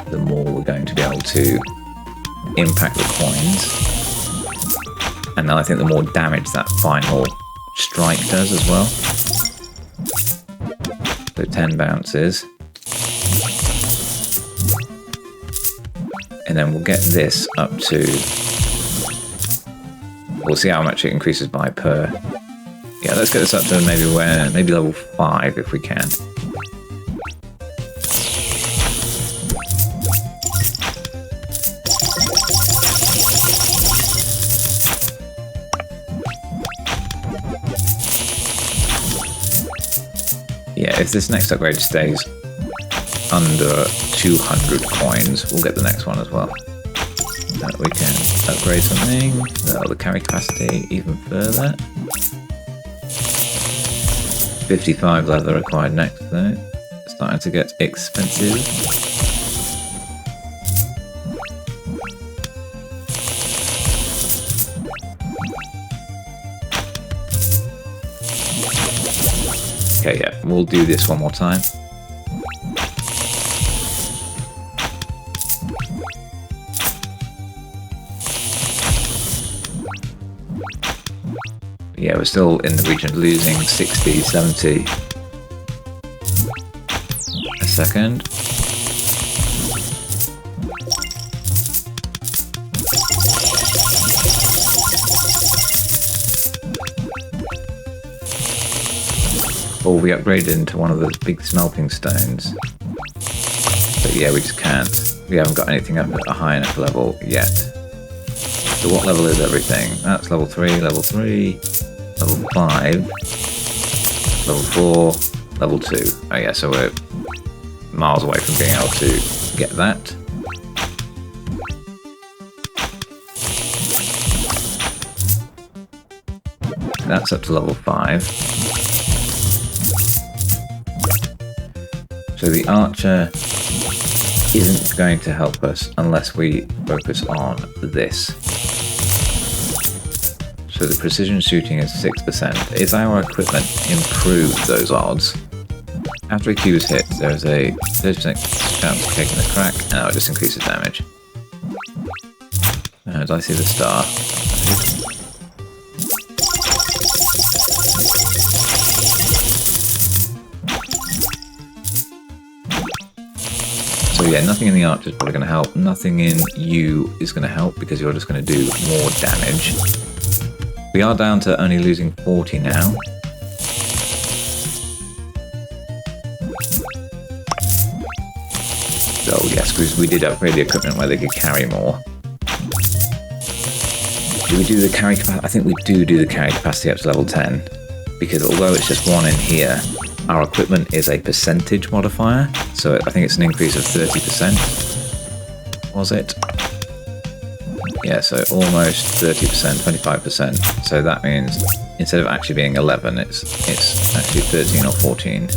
the more we're going to be able to impact the coins. And then I think the more damage that final strike does as well. So 10 bounces. And then we'll get this up to... We'll see how much it increases by per... Yeah, let's get this up to maybe level 5 if we can. Yeah, if this next upgrade stays under 200 coins, we'll get the next one as well. We can upgrade something, the carry capacity even further. 55 leather required next though. It's starting to get expensive. Okay, yeah, we'll do this one more time. Yeah, we're still in the region of losing 60, 70 a second. Or we upgraded into one of those big smelting stones. But yeah, we just can't. We haven't got anything up at a high enough level yet. So what level is everything? That's level 3, level 3, level 5, level 4, level 2. Oh yeah, so we're miles away from being able to get that. That's up to level 5. So the archer isn't going to help us unless we focus on this. So the precision shooting is 6%. If our equipment improves those odds, after a cube is hit, there's a 30% chance of taking the crack, and it just increases damage. Did I see the star? So yeah, nothing in the archer is probably going to help. Nothing in you is going to help because you're just going to do more damage. We are down to only losing 40 now. So yes, because we did upgrade the equipment where they could carry more. Do we do the carry capacity? I think we do the carry capacity up to level 10. Because although it's just 1 in here, our equipment is a percentage modifier. So I think it's an increase of 30%. Was it? Yeah, so almost 30%, 25%. So that means instead of actually being 11, it's actually 13 or 14.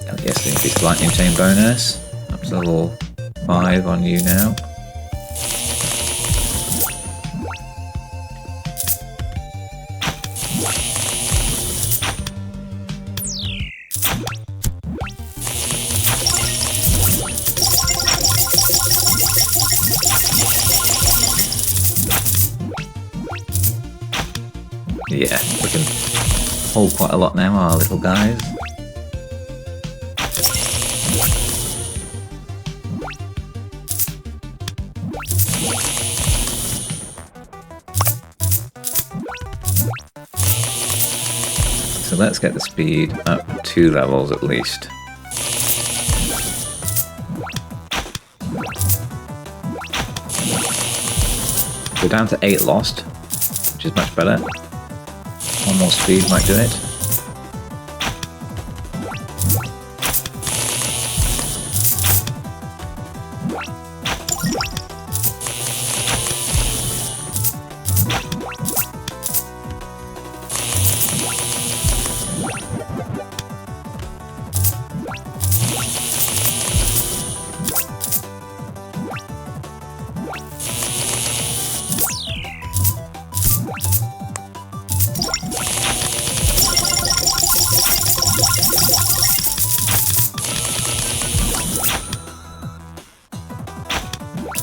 And yes, the increased lightning chain bonus. Up to level 5 on you now. Yeah, we can hold quite a lot now, our little guys. So let's get the speed up 2 levels at least. We're down to 8 lost, which is much better. 1 more speed might do it.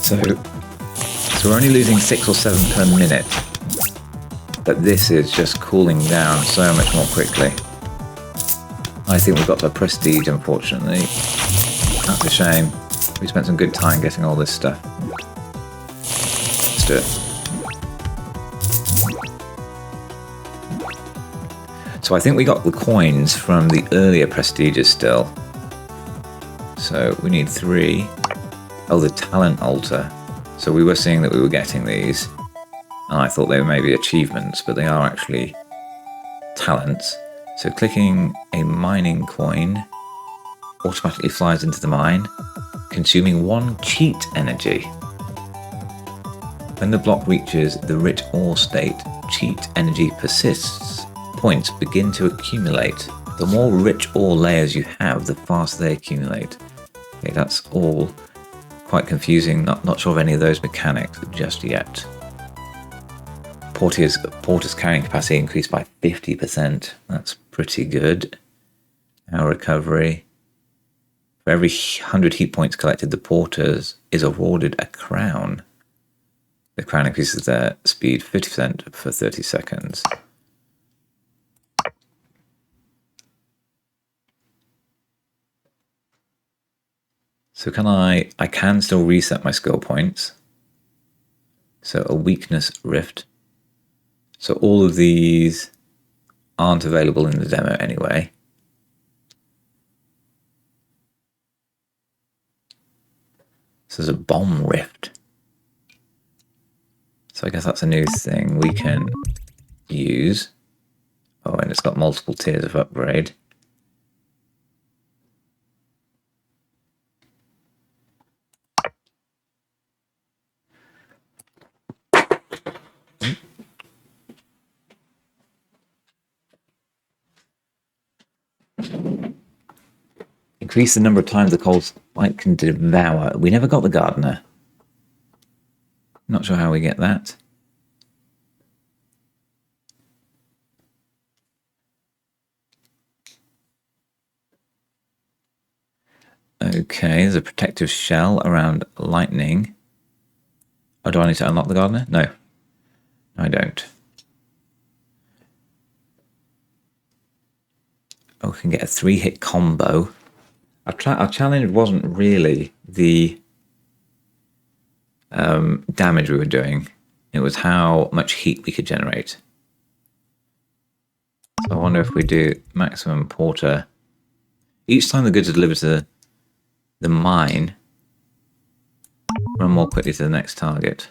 So we're only losing 6 or 7 per minute, but this is just cooling down so much more quickly. I think we've got the prestige, unfortunately. That's a shame. We spent some good time getting all this stuff. Let's do it. So I think we got the coins from the earlier prestiges still. So we need 3. Oh, the talent altar. So we were seeing that we were getting these, and I thought they were maybe achievements, but they are actually talents. So clicking a mining coin automatically flies into the mine, consuming 1 cheat energy. When the block reaches the rich ore state, cheat energy persists. Points begin to accumulate. The more rich ore layers you have, the faster they accumulate. Okay, that's all quite confusing. Not sure of any of those mechanics just yet. Porter's carrying capacity increased by 50%. That's pretty good. Our recovery. For every 100 heat points collected, the porters is awarded a crown. The crown increases their speed 50% for 30 seconds. So I can still reset my skill points. So a weakness rift. So all of these aren't available in the demo anyway. So there's a bomb rift. So I guess that's a new thing we can use. Oh, and it's got multiple tiers of upgrade. Increase the number of times the cold spike can devour. We never got the gardener. Not sure how we get that. Okay, there's a protective shell around lightning. Oh, do I need to unlock the gardener? No, I don't. Oh, we can get a 3-hit combo. Our challenge wasn't really the damage we were doing. It was how much heat we could generate. So I wonder if we do maximum porter. Each time the goods are delivered to the mine, run more quickly to the next target.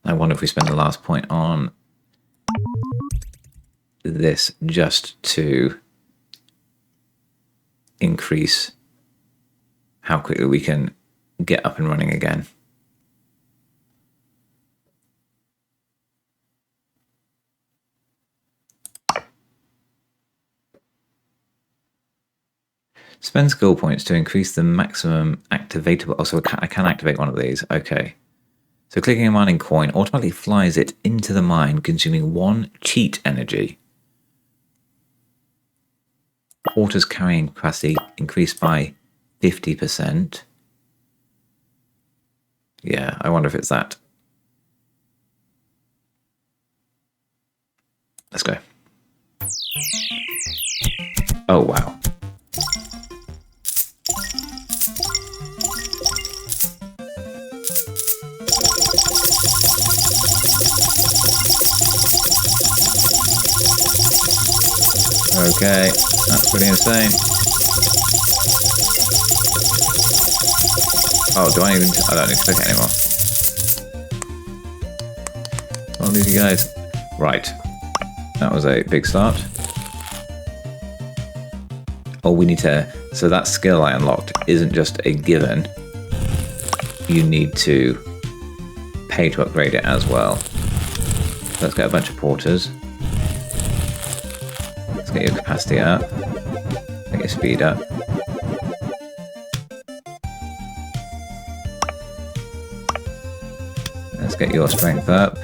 I wonder if we spend the last point on this just to increase how quickly we can get up and running again. Spend skill points to increase the maximum activatable. Oh, so I can activate one of these. Okay. So clicking a mining coin automatically flies it into the mine, consuming 1 cheat energy. Porter's carrying capacity increased by 50%. Yeah, I wonder if it's that. Let's go. Oh, wow. Okay, that's pretty insane. Oh, do I even... I don't need to click it anymore. I'll leave you guys. Right. That was a big start. Oh, we need to... So that skill I unlocked isn't just a given. You need to pay to upgrade it as well. So let's get a bunch of porters. Let's get your capacity up. Get your speed up. Let's get your strength up.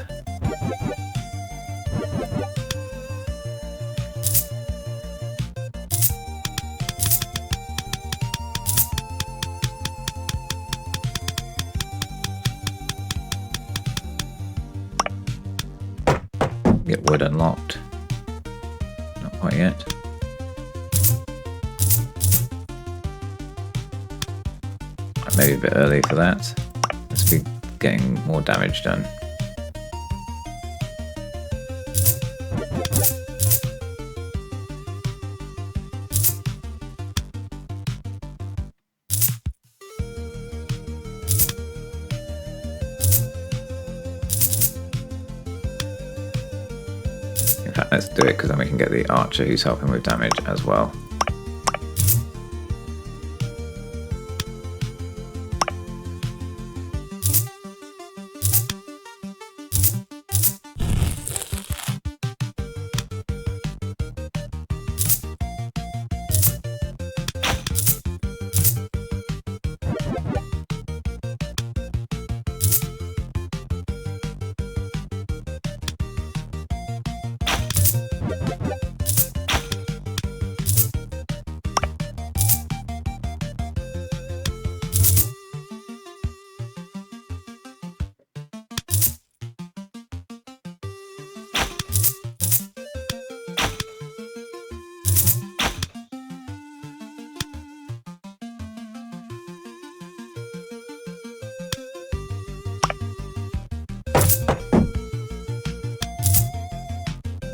Get wood unlocked. Not quite yet. Maybe a bit early for that. Let's be getting more damage done. In fact, let's do it because then we can get the archer who's helping with damage as well.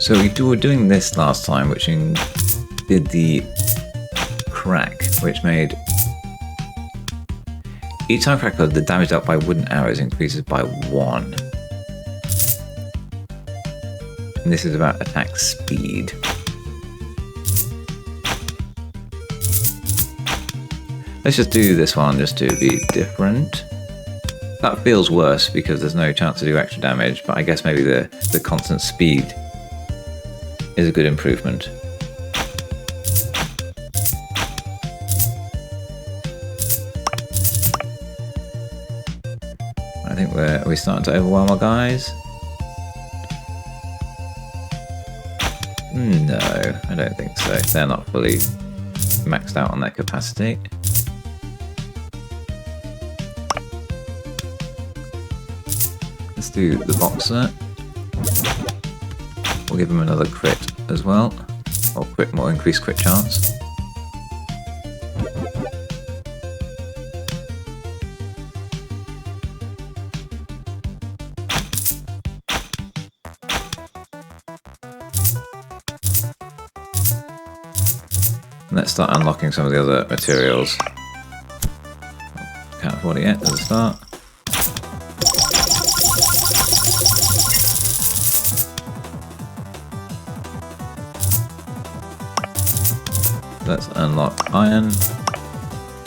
So we were doing this last time, which did the crack, which made each time crack the damage dealt by wooden arrows increases by 1. And this is about attack speed. Let's just do this one just to be different. That feels worse because there's no chance to do extra damage, but I guess maybe the constant speed is a good improvement. I think we're starting to overwhelm our guys. No, I don't think so. They're not fully maxed out on their capacity. Let's do the boxer. We'll give him another crit as well, or more increased crit chance. And let's start unlocking some of the other materials. Can't afford it yet at the start. Let's unlock iron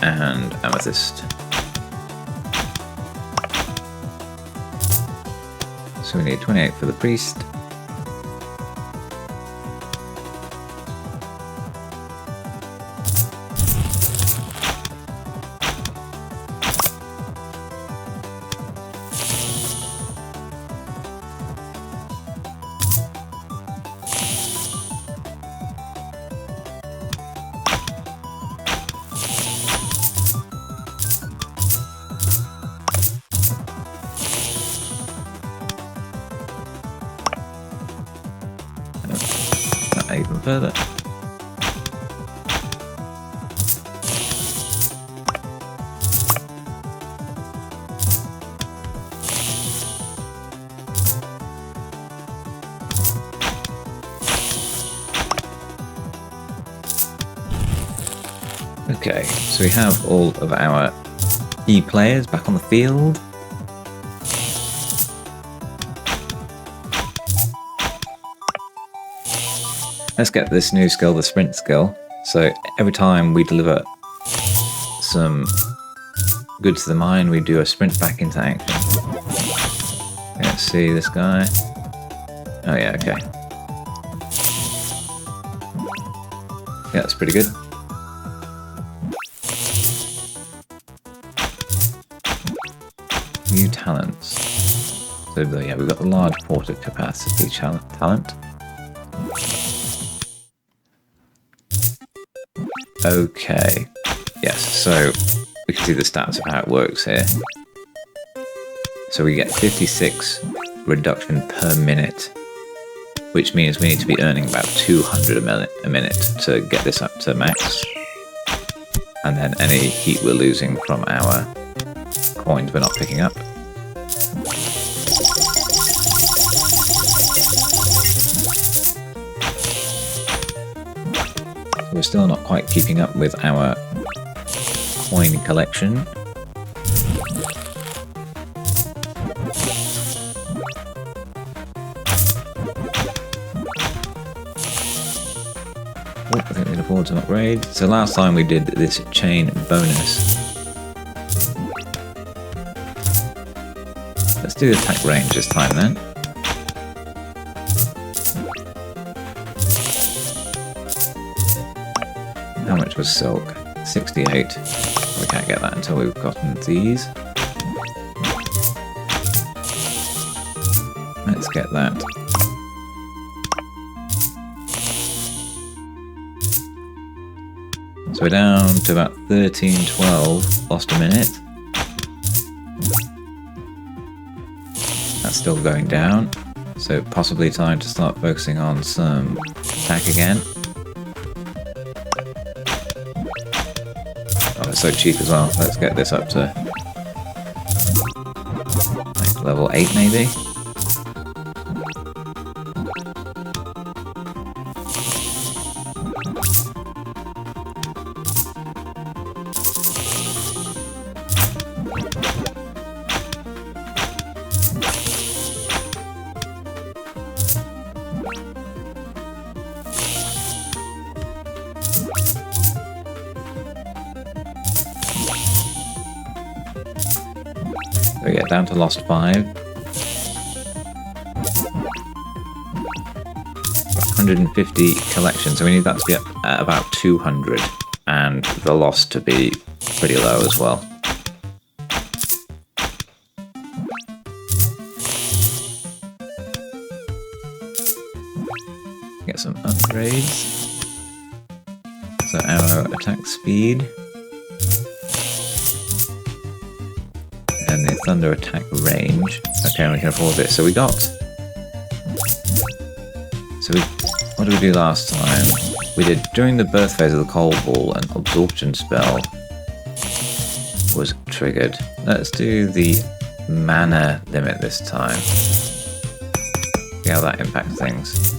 and amethyst. So we need 28 for the priest. Even further. Okay, so we have all of our key players back on the field. Let's get this new skill, the sprint skill. So every time we deliver some goods to the mine, we do a sprint back into action. Let's see this guy. Oh yeah, okay. Yeah, that's pretty good. New talents. So yeah, we've got the large porter capacity talent. Okay. Yes, so we can see the stats of how it works here. So we get 56 reduction per minute, which means we need to be earning about 200 a minute to get this up to max. And then any heat we're losing from our coins we're not picking up. So we're still not quite keeping up with our coin collection. Oh, I think we can afford some upgrade. So last time we did this chain bonus. Let's do attack range this time then. How much was silk? 68. We can't get that until we've gotten these. Let's get that. So we're down to about 13-12, lost a minute. That's still going down, so possibly time to start focusing on some attack again. Oh, it's so cheap as well. Let's get this up to like level 8 maybe. So yeah, down to lost 5. 150 collections, so we need that to be up at about 200, and the loss to be pretty low as well. Get some upgrades. So our attack speed. And the thunder attack range. Okay, we can afford this. So we got... So what did we do last time? We did, during the birth phase of the cold ball, an absorption spell was triggered. Let's do the mana limit this time. See how that impacts things.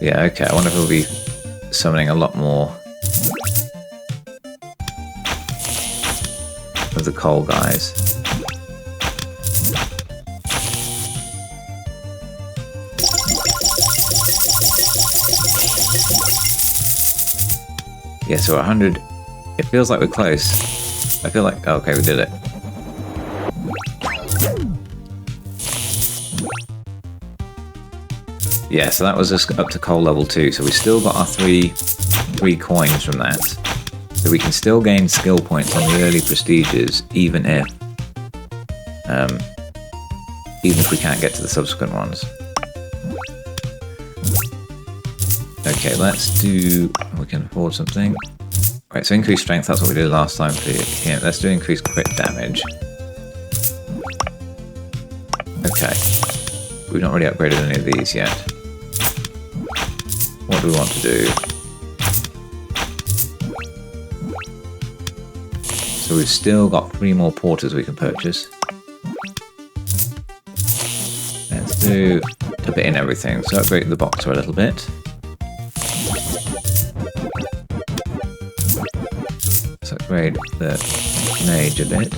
Yeah, okay, I wonder if we'll be summoning a lot more of the coal guys. Yeah, so 100. It feels like we're close. I feel like, oh, okay, we did it. Yeah, so that was just up to coal level 2. So we still got our three coins from that. So we can still gain skill points on the early prestiges, even if we can't get to the subsequent ones. Okay, let's do... We can afford something. Right, so increased strength, that's what we did last time for here. Let's do increased crit damage. Okay. We've not really upgraded any of these yet. What do we want to do? So we've still got 3 more porters we can purchase. Let's do a bit in everything. So upgrade the boxer a little bit. Let's upgrade the mage a bit.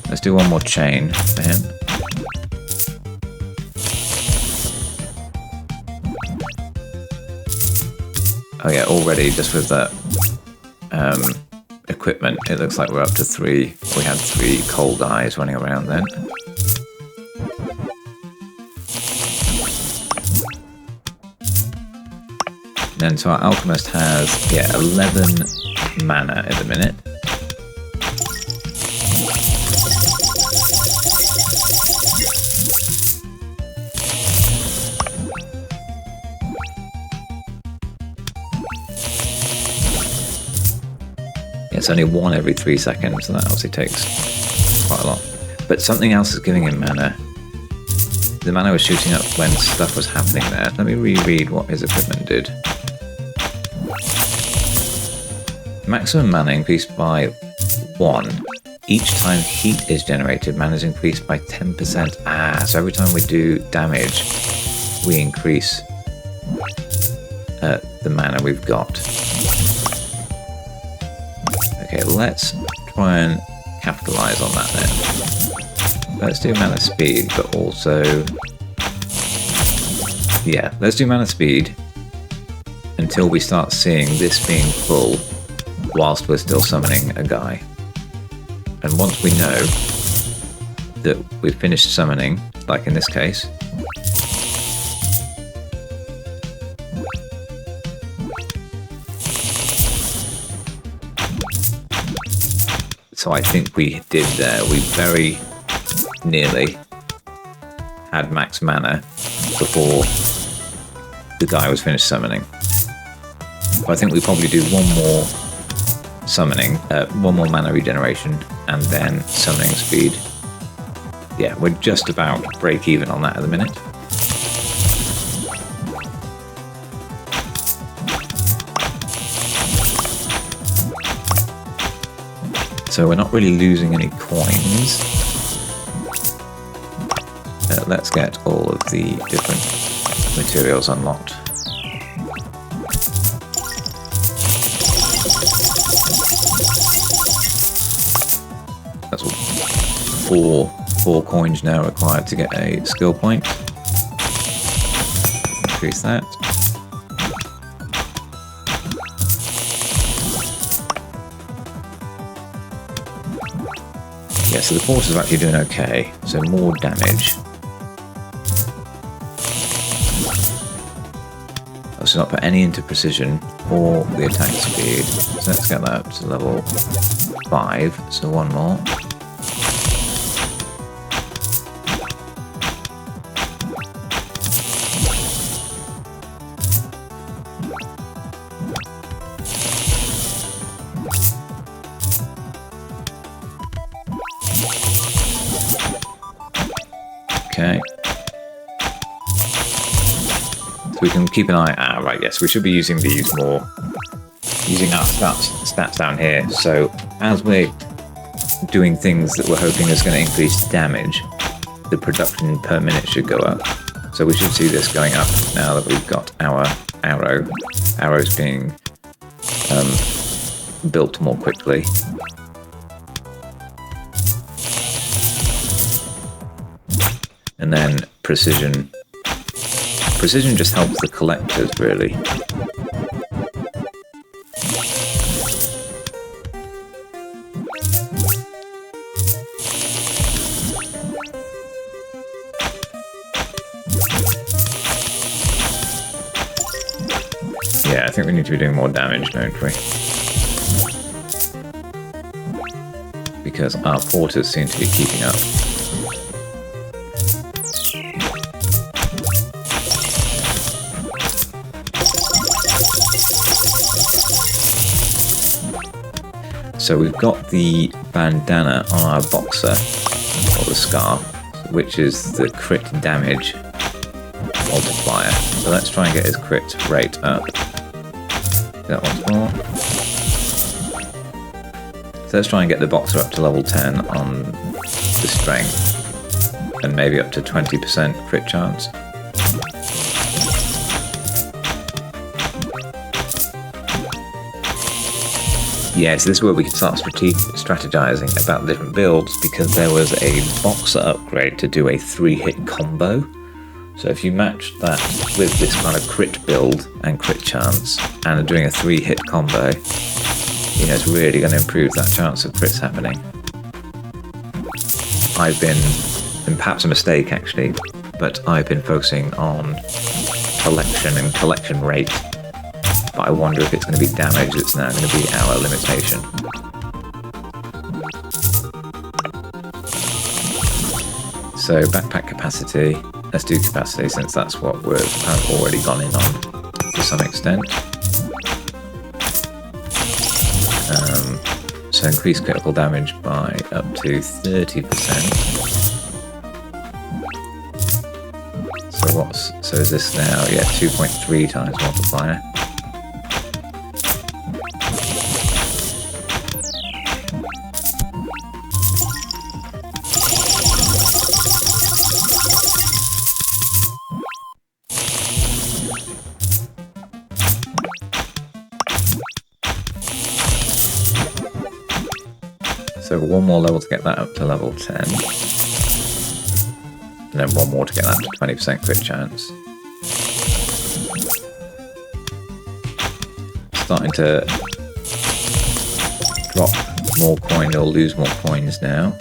Let's do one more chain for him. Oh yeah, already just with that equipment, it looks like we're up to 3. We had 3 coal guys running around then. Then so our alchemist has, yeah, 11 mana at the minute. It's only 1 every 3 seconds, and that obviously takes quite a lot. But something else is giving him mana. The mana was shooting up when stuff was happening there. Let me reread what his equipment did. Maximum mana increased by 1. Each time heat is generated, mana is increased by 10%. Ah, so every time we do damage, we increase the mana we've got. Okay, let's try and capitalize on that then. Let's do mana speed, but also... yeah, let's do mana speed until we start seeing this being full whilst we're still summoning a guy. And once we know that we've finished summoning, like in this case, so I think we did there. We very nearly had max mana before the guy was finished summoning. But I think we probably do one more summoning, one more mana regeneration, and then summoning speed. Yeah, we're just about break even on that at the minute. So we're not really losing any coins. Let's get all of the different materials unlocked. That's all. Four coins now required to get a skill point. Increase that. Yeah, so the porters are actually doing okay, so more damage. Also not put any into precision or the attack speed, so let's get that up to level 5, so one more. Okay. So we can keep an eye. Ah, right, yes, we should be using these more. Using our stats down here. So as we're doing things that we're hoping is going to increase damage, the production per minute should go up. So we should see this going up now that we've got our arrows being built more quickly. And then precision. Precision just helps the collectors, really. Yeah, I think we need to be doing more damage, don't we? Because our porters seem to be keeping up. So we've got the bandana on our boxer, or the scarf, which is the crit damage multiplier. So let's try and get his crit rate up. That once more. So let's try and get the boxer up to level 10 on the strength, and maybe up to 20% crit chance. Yes, this is where we can start strategizing about the different builds, because there was a boxer upgrade to do a 3-hit combo. So if you match that with this kind of crit build and crit chance, and doing a 3-hit combo, you know, it's really going to improve that chance of crits happening. I've been, and perhaps a mistake actually, but I've been focusing on collection and collection rate but I wonder if it's going to be damage that's now going to be our limitation. So backpack capacity, let's do capacity since that's what I've already gone in on to some extent. So increase critical damage by up to 30%. So is this now? Yeah, 2.3 times multiplier. So one more level to get that up to level 10. And then one more to get that to 20% crit chance. Starting to drop more coin or lose more coins now.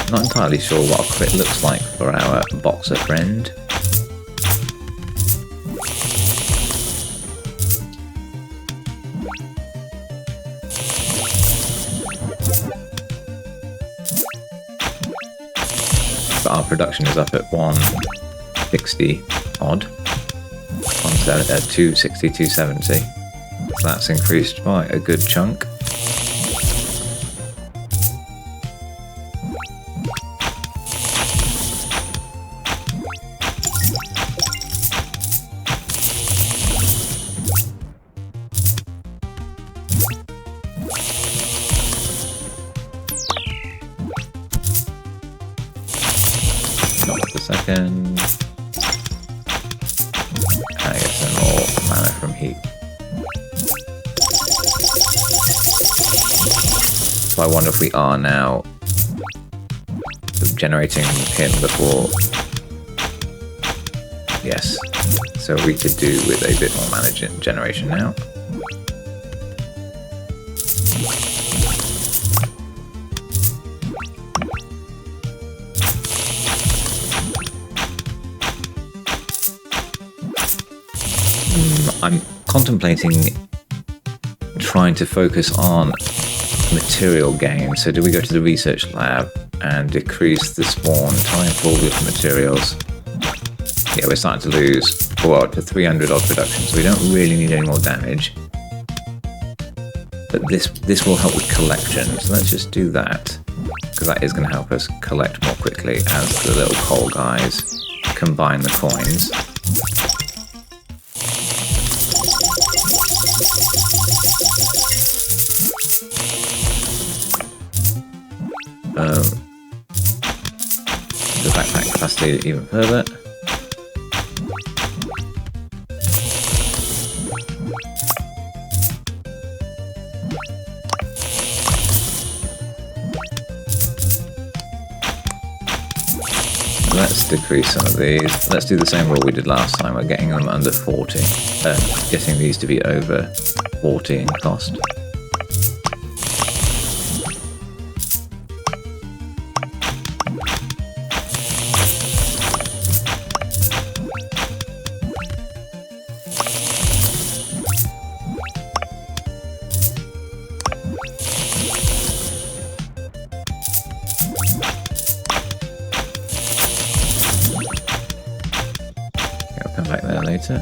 Not entirely sure what a crit looks like for our boxer friend. But our production is up at 160 odd. 260, 270. So that's increased by a good chunk. Second. I get some more mana from heat. So I wonder if we are now generating him before. Yes. So we could do with a bit more mana generation now. I'm contemplating trying to focus on material gain. So do we go to the research lab and decrease the spawn time for all the different materials? Yeah, we're starting to lose to 300 odd production, so we don't really need any more damage. But this will help with collection, so let's just do that, because that is going to help us collect more quickly as the little coal guys combine the coins. The backpack capacity even further. Let's decrease some of these. Let's do the same rule we did last time. We're getting them under 40. Getting these to be over 40 in cost. Back there later.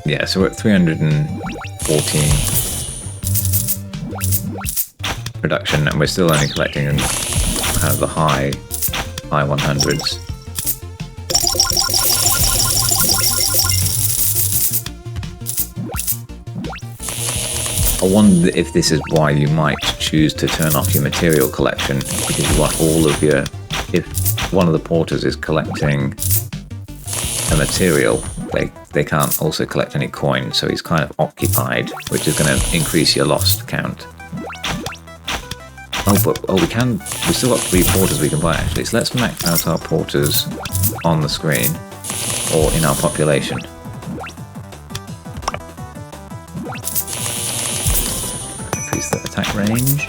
Yeah, so we're at 314 production, and we're still only collecting in kind of the high 100s. I wonder if this is why you might choose to turn off your material collection, because you want all of your... If one of the porters is collecting a material, they can't also collect any coins, so he's kind of occupied, which is going to increase your lost count. We still got 3 porters we can buy actually, so let's max out our porters on the screen, or in our population. increase the attack range.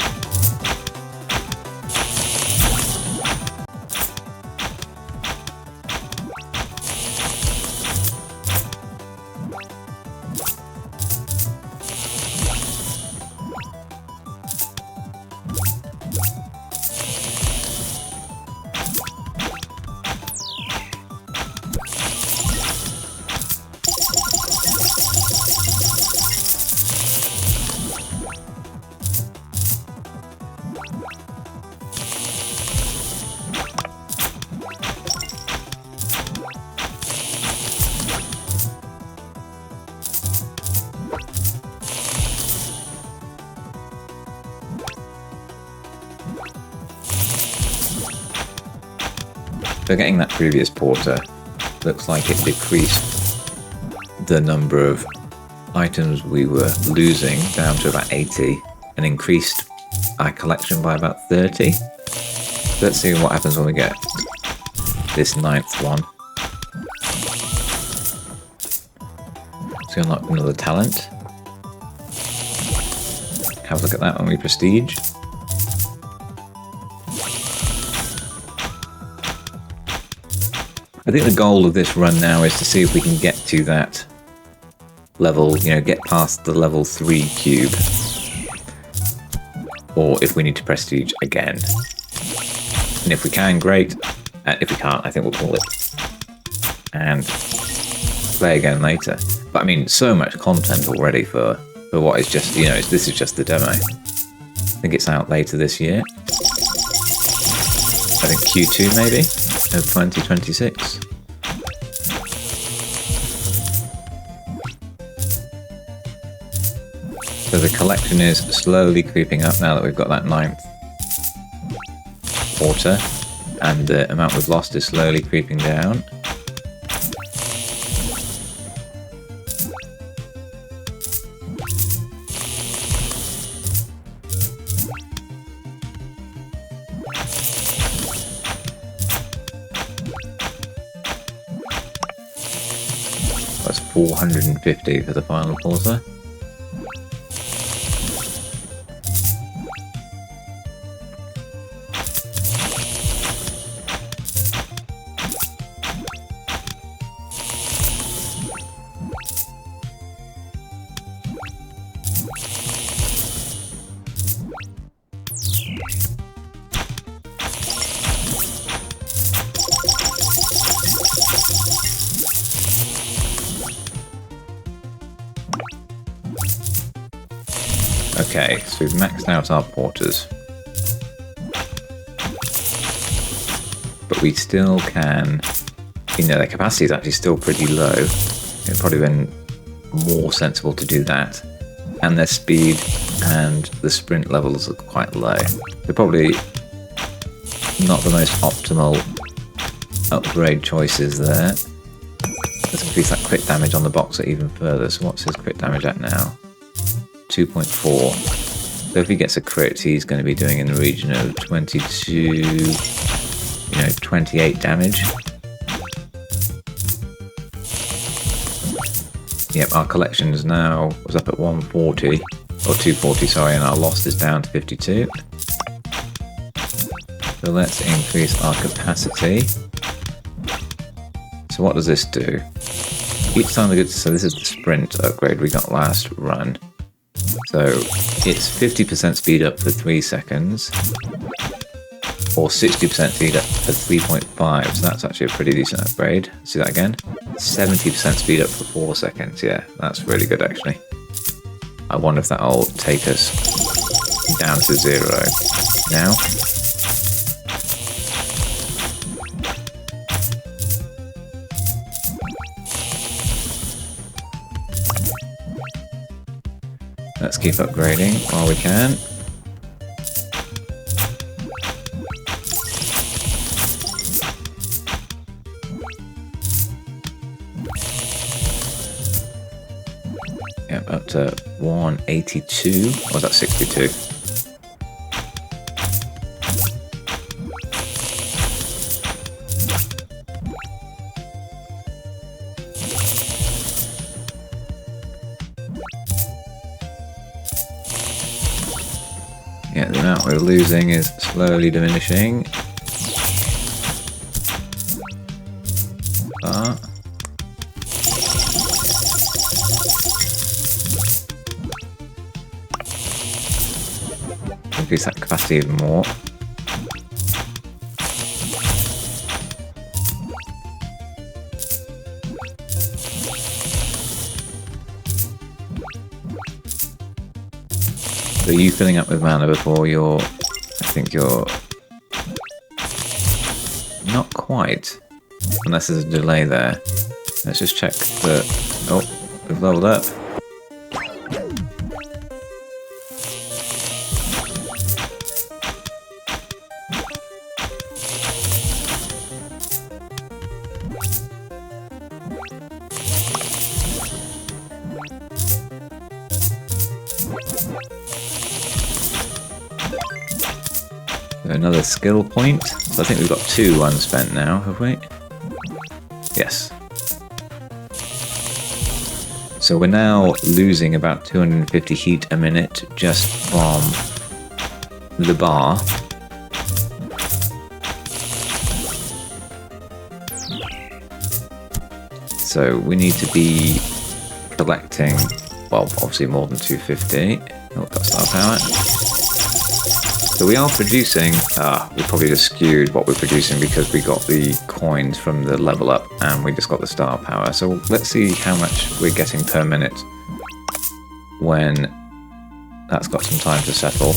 So getting that previous porter looks like it decreased the number of items we were losing down to about 80 and increased our collection by about 30. Let's see what happens when we get this 9th one. So unlock another talent. Have a look at that when we prestige. I think the goal of this run now is to see if we can get to that level, you know, get past the level 3 cube. Or if we need to prestige again. And if we can, great. If we can't, I think we'll call it. And play again later. But I mean, so much content already for what is just, you know, this is just the demo. I think it's out later this year. I think Q2 maybe, of 2026. So the collection is slowly creeping up now that we've got that 9th porter, and the amount we've lost is slowly creeping down. That's 450 for the final porter. Okay, so we've maxed out our porters. But we still can, you know, their capacity is actually still pretty low. It'd probably been more sensible to do that. And their speed and the sprint levels are quite low. They're probably not the most optimal upgrade choices there. Let's increase that crit damage on the boxer even further. So what's his crit damage at now? 2.4. So if he gets a crit, he's going to be doing in the region of 22, you know, 28 damage. Yep, our collection is now was up at 140, or 240, sorry, and our loss is down to 52. So let's increase our capacity. So what does this do? Each time we get, so this is the sprint upgrade we got last run. So it's 50% speed up for 3 seconds, or 60% speed up for 3.5, so that's actually a pretty decent upgrade. Let's do that again. 70% speed up for 4 seconds, yeah, that's really good actually. I wonder if that'll take us down to 0 now. Let's keep upgrading while we can. Yep, up to 182, or was that 62? Yeah, the amount we're losing is slowly diminishing. But increase that capacity even more. So you filling up with mana before you're... I think you're... Not quite. Unless there's a delay there. Let's just check that... Oh, we've leveled up. Another skill point. So I think we've got 2 unspent now, have we? Yes. So we're now losing about 250 heat a minute just from the bar. So we need to be collecting, well, obviously more than 250. Oh, got star power. So we are producing, we probably just skewed what we're producing because we got the coins from the level up and we just got the star power. So let's see how much we're getting per minute when that's got some time to settle.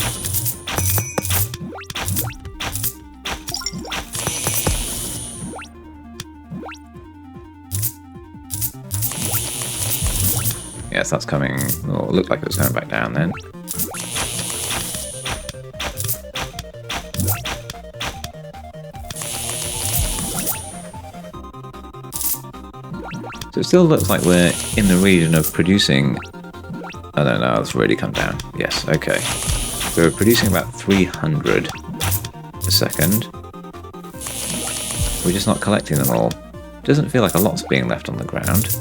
Yes, that's coming, oh, it looked like it was going back down then. So it still looks like we're in the region of producing... I don't know, it's already come down. Yes, okay. So we're producing about 300 a second. We're just not collecting them all. Doesn't feel like a lot's being left on the ground.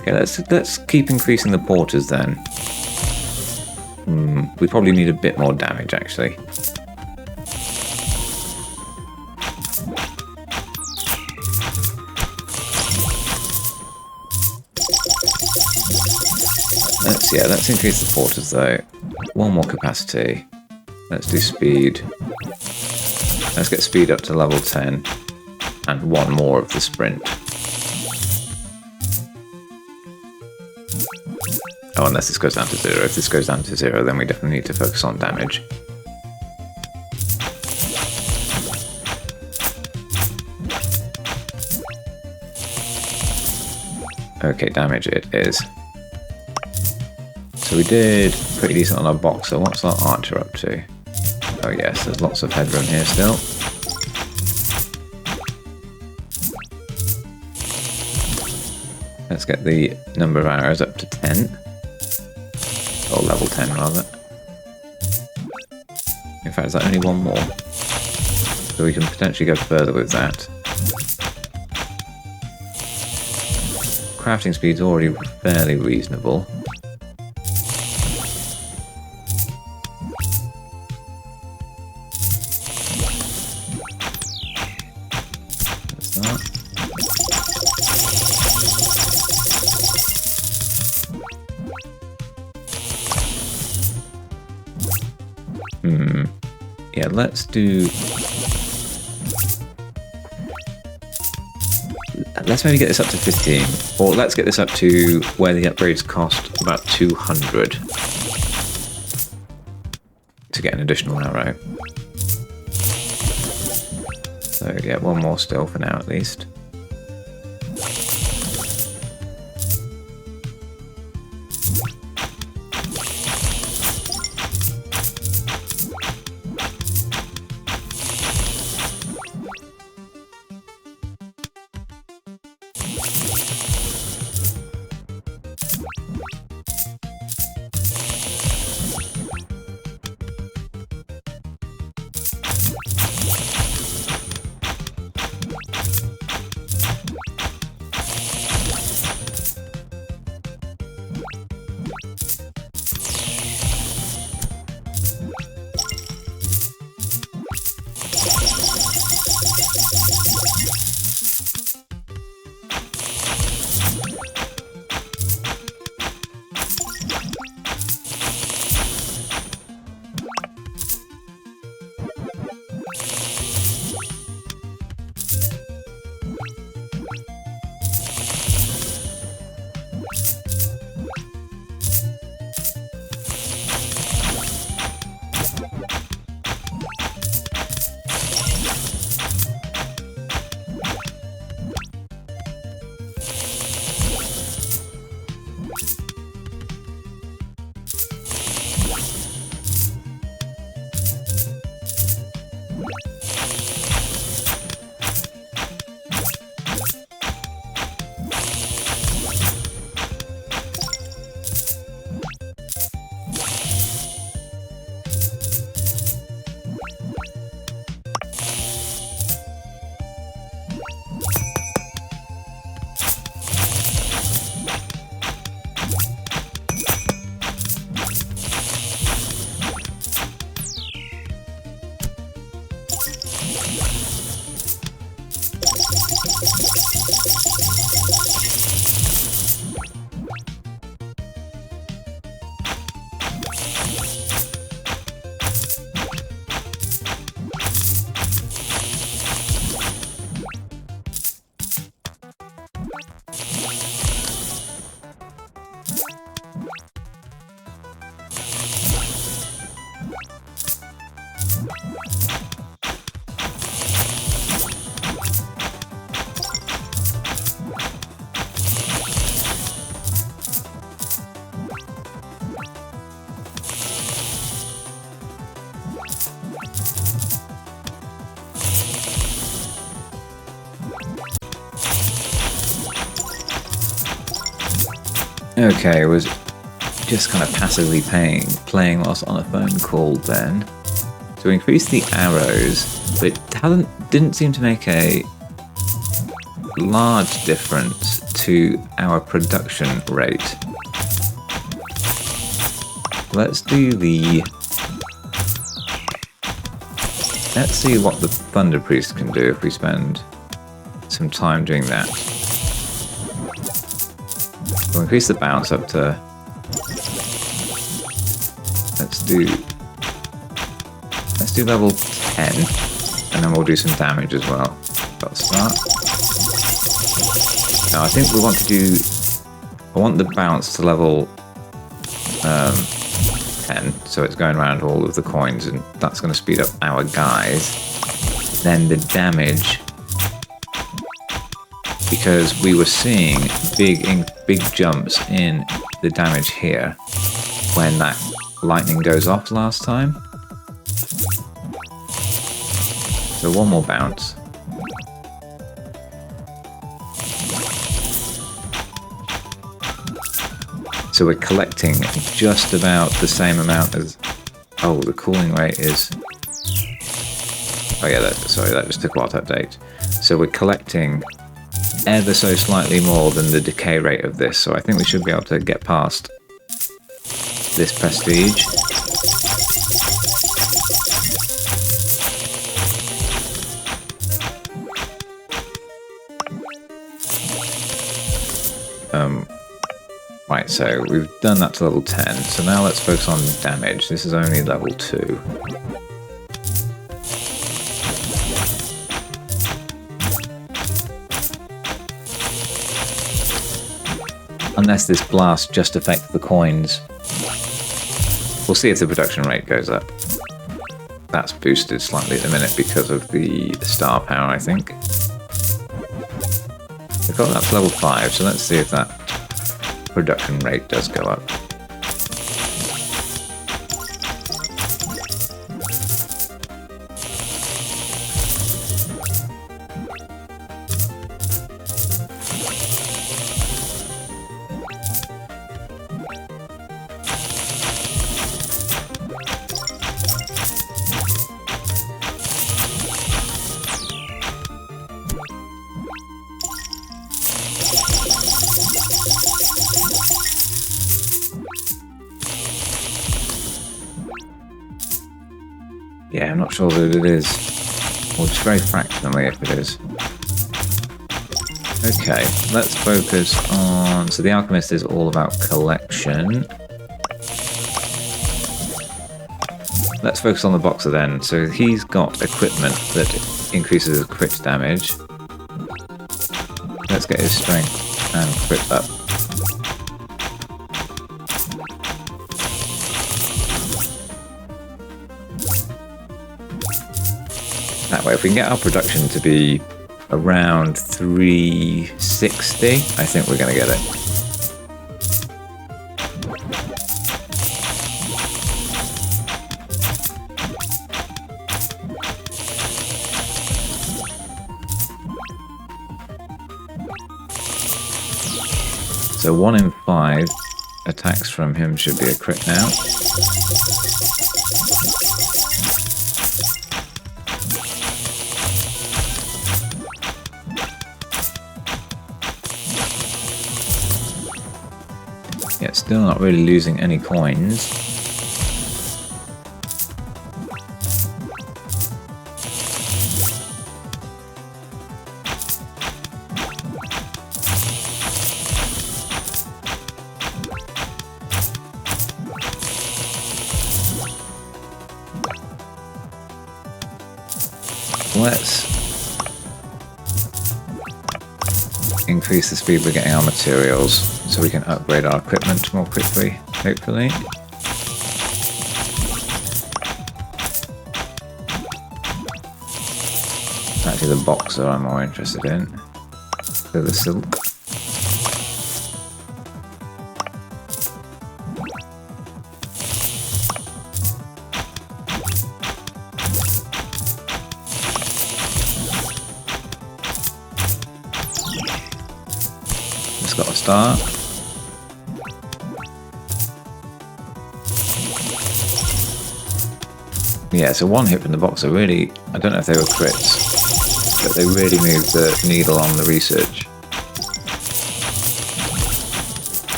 Okay, let's keep increasing the porters then. We probably need a bit more damage, actually. Let's increase the porters though. 1 more capacity. Let's do speed. Let's get speed up to level 10. And 1 more of the sprint. Oh, unless this goes down to 0. If this goes down to 0, then we definitely need to focus on damage. Okay, damage it is. So we did pretty decent on our boxer. What's our archer up to? Oh yes, there's lots of headroom here still. Let's get the number of arrows up to 10. Or level 10 rather. In fact, is that only 1 more? So we can potentially go further with that. Crafting speed's already fairly reasonable. Yeah, let's do... Let's maybe get this up to 15. Or let's get this up to where the upgrades cost about 200 to get an additional arrow. So yeah, 1 more still for now at least. Okay, I was just kind of passively playing whilst on a phone call then. So we increased the arrows, but it didn't seem to make a large difference to our production rate. Let's see what the Thunder Priest can do if we spend some time doing that. We'll increase the bounce up to... Let's do level 10, and then we'll do some damage as well. Let's start. Now I think we want to do... I want the bounce to level 10, so it's going around all of the coins, and that's going to speed up our guys. Then the damage, because we were seeing big jumps in the damage here when that lightning goes off last time. So one more bounce. So we're collecting just about the same amount as... Oh, the cooling rate is... Oh yeah, sorry, that just took a while to update. So we're collecting ever so slightly more than the decay rate of this, so I think we should be able to get past this prestige. Right, so we've done that to level 10, so now let's focus on damage. This is only level 2. Unless this blast just affects the coins. We'll see if the production rate goes up. That's boosted slightly at the minute because of the star power, I think. We've got that to level 5, so let's see if that production rate does go up. Yeah, I'm not sure that it is. Or just very fractionally if it is. Okay, let's focus on... So the Alchemist is all about collection. Let's focus on the Boxer then. So he's got equipment that increases his crit damage. Let's get his strength and crit up. That way, if we can get our production to be around 360, I think we're going to get it. So 1 in 5 attacks from him should be a crit now. Yeah, still not really losing any coins. Let's increase the speed we're getting our materials so we can upgrade our equipment more quickly, hopefully. Actually, the Boxer I'm more interested in. So the silk. Got a star. Yeah, so one hit from the box are really, I don't know if they were crits, but they really moved the needle on the research.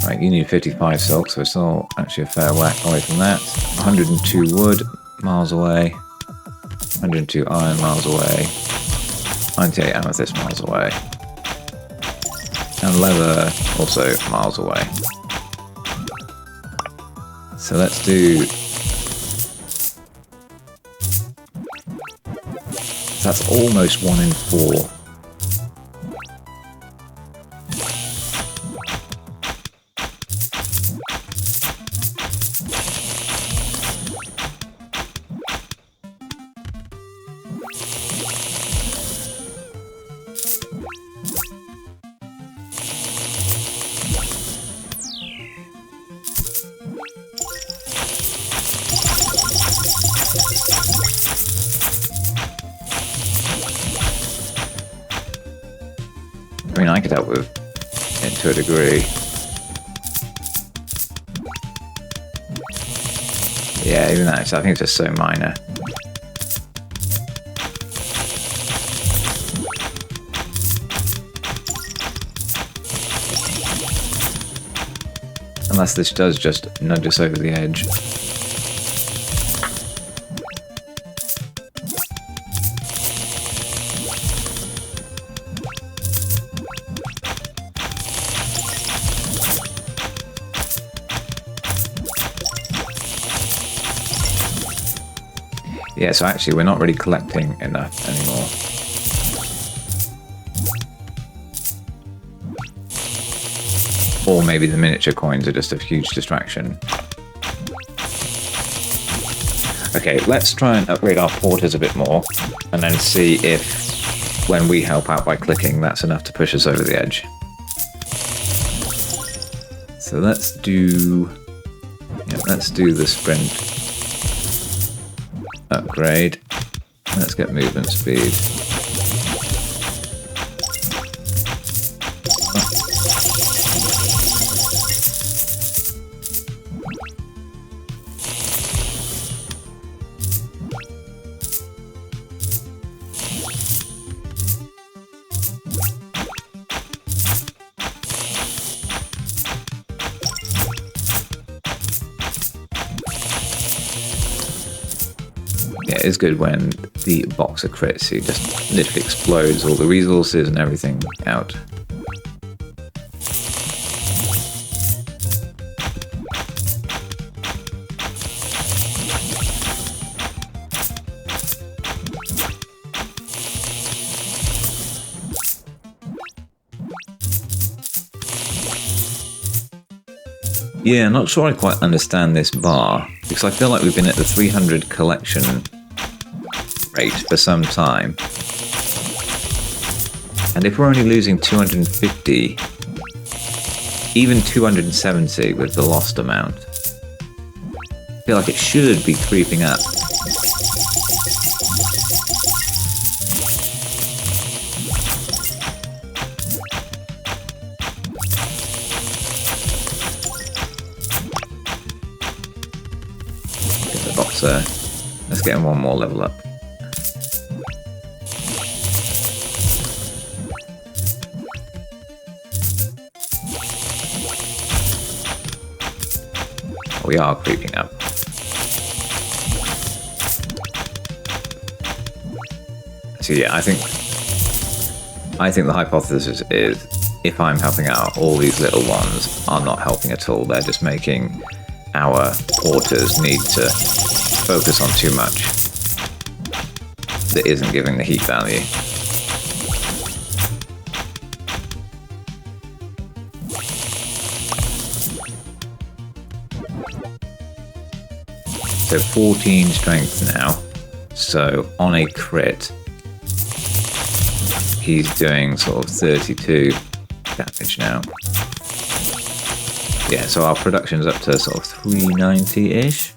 Right, you need 55 silk, so it's still actually a fair whack away from that. 102 wood, miles away. 102 iron, miles away. 98 amethyst, miles away. And leather, also miles away. So let's do... So that's almost 1 in 4. I mean, I could help with it to a degree. Yeah, even that, I think it's just so minor. Unless this does just nudge us over the edge. Yeah, so actually we're not really collecting enough anymore. Or maybe the miniature coins are just a huge distraction. Okay, let's try and upgrade our porters a bit more, and then see if, when we help out by clicking, that's enough to push us over the edge. So let's do the sprint upgrade. Let's get movement speed. Yeah, it's good when the box of crits, it just literally explodes all the resources and everything out. Yeah, I'm not sure I quite understand this bar, because I feel like we've been at the 300 collection rate for some time. And if we're only losing 250, even 270 with the lost amount, I feel like it should be creeping up. So let's get him one more level up. We are creeping up. So yeah, I think the hypothesis is if I'm helping out, all these little ones are not helping at all. They're just making our porters need to focus on too much that isn't giving the heat value. So 14 strength now. So on a crit, he's doing sort of 32 damage now. Yeah, so our production's up to sort of 390-ish.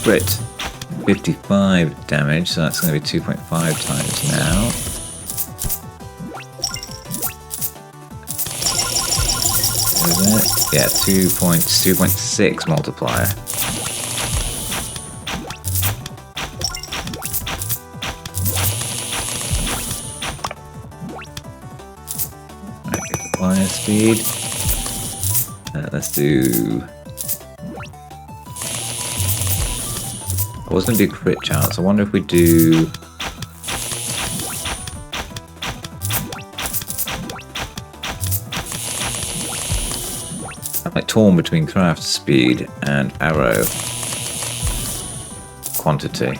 Crit 55 damage, so that's going to be 2.5 times now. Is it? Yeah, 2.6 multiplier. Right, get the fire speed. Let's do... I was going to do crit chance. I wonder if we do... I'm like torn between craft speed and arrow quantity. Yeah,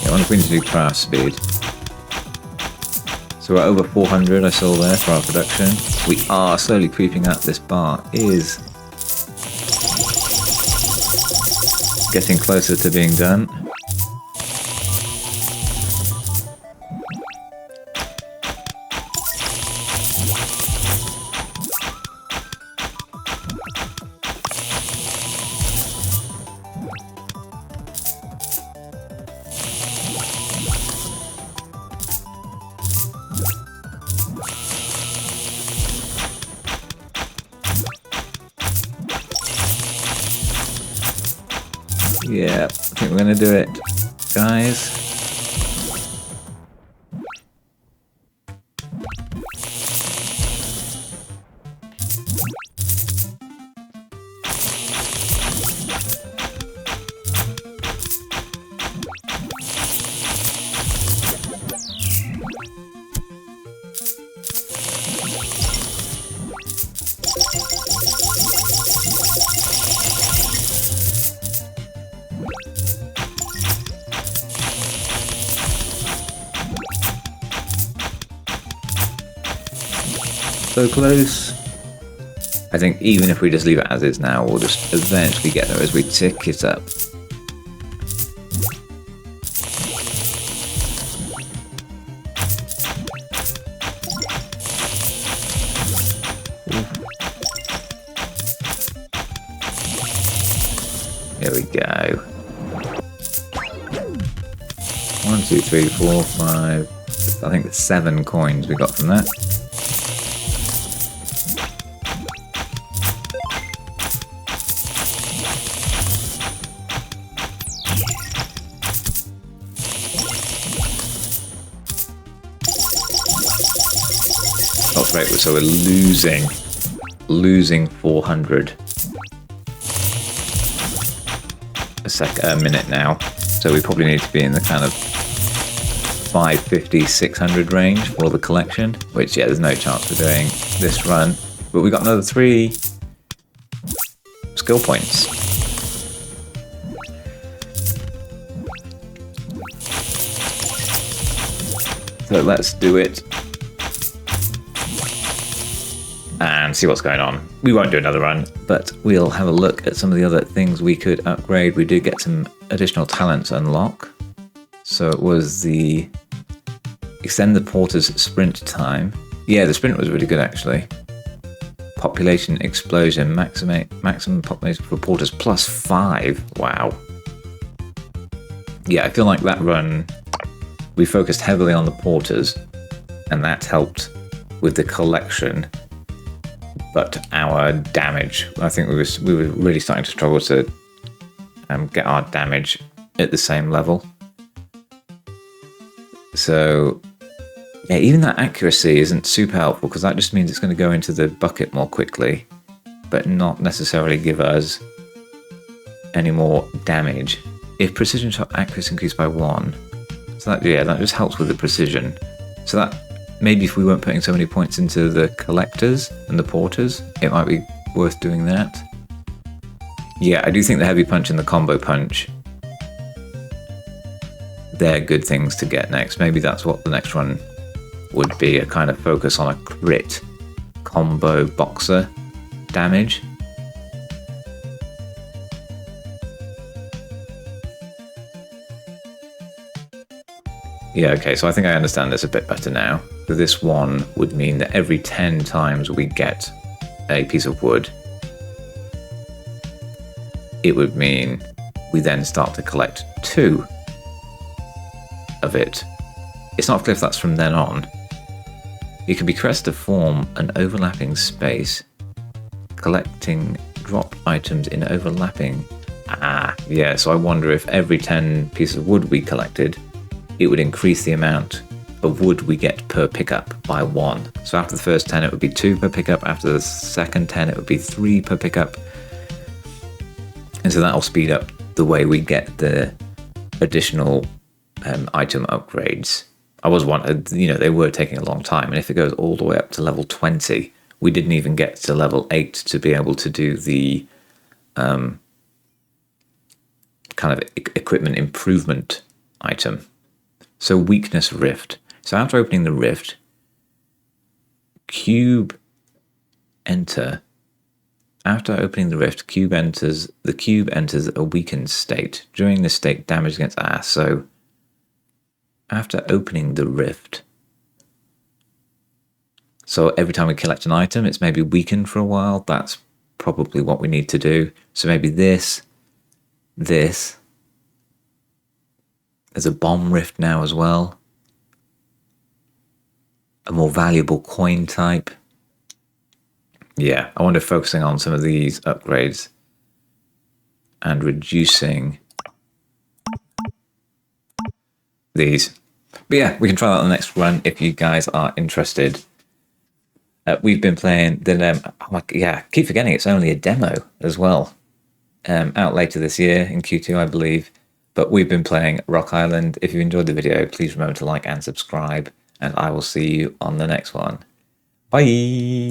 I wonder if we need to do craft speed. So we're over 400 I saw there for our production. We are slowly creeping up. This bar is getting closer to being done. Yeah, I think we're going to do it, guys. So close. I think even if we just leave it as is now, we'll just eventually get there as we tick it up. Here we go. 1, 2, 3, 4, 5. I think it's 7 coins we got from that. Oh, right, so we're losing 400 a minute now. So we probably need to be in the kind of 550, 600 range for the collection, which, yeah, there's no chance we're doing this run. But we got another 3 skill points. So let's do it and see what's going on. We won't do another run, but we'll have a look at some of the other things we could upgrade. We did get some additional talents unlock. So it was the extend the porter's sprint time. Yeah, the sprint was really good actually. Population explosion, maximum population for porters +5. Wow. Yeah, I feel like that run we focused heavily on the porters, and that helped with the collection. But our damage, I think we were really starting to struggle to get our damage at the same level. So yeah, even that accuracy isn't super helpful because that just means it's going to go into the bucket more quickly, but not necessarily give us any more damage. If precision shot accuracy increased by 1, so that, yeah, that just helps with the precision. So that maybe if we weren't putting so many points into the collectors and the porters, it might be worth doing that. Yeah, I do think the heavy punch and the combo punch, they're good things to get next. Maybe that's what the next run would be, a kind of focus on a crit combo boxer damage. Yeah, okay, so I think I understand this a bit better now. So this one would mean that every 10 times we get a piece of wood, it would mean we then start to collect 2 of it. It's not clear if that's from then on. It can be pressed to form an overlapping space, collecting dropped items in overlapping. Yeah, so I wonder if every 10 pieces of wood we collected, it would increase the amount of wood we get per pickup by 1. So after the first 10 it would be 2 per pickup, after the second 10 it would be 3 per pickup. And so that'll speed up the way we get the additional item upgrades. I was wondering, they were taking a long time, and if it goes all the way up to level 20, we didn't even get to level 8 to be able to do the kind of equipment improvement item. So weakness rift. So after opening the rift, cube enter. After opening the rift, the cube enters a weakened state. During this state, damage against so after opening the rift, so every time we collect an item, it's maybe weakened for a while. That's probably what we need to do. So maybe this. There's a bomb rift now as well. A more valuable coin type. Yeah, I wonder if focusing on some of these upgrades and reducing these. But yeah, we can try that on the next run if you guys are interested. We've been playing the keep forgetting it's only a demo as well. Out later this year in Q2, I believe. But we've been playing Rock Island. If you enjoyed the video, please remember to like and subscribe, and I will see you on the next one. Bye!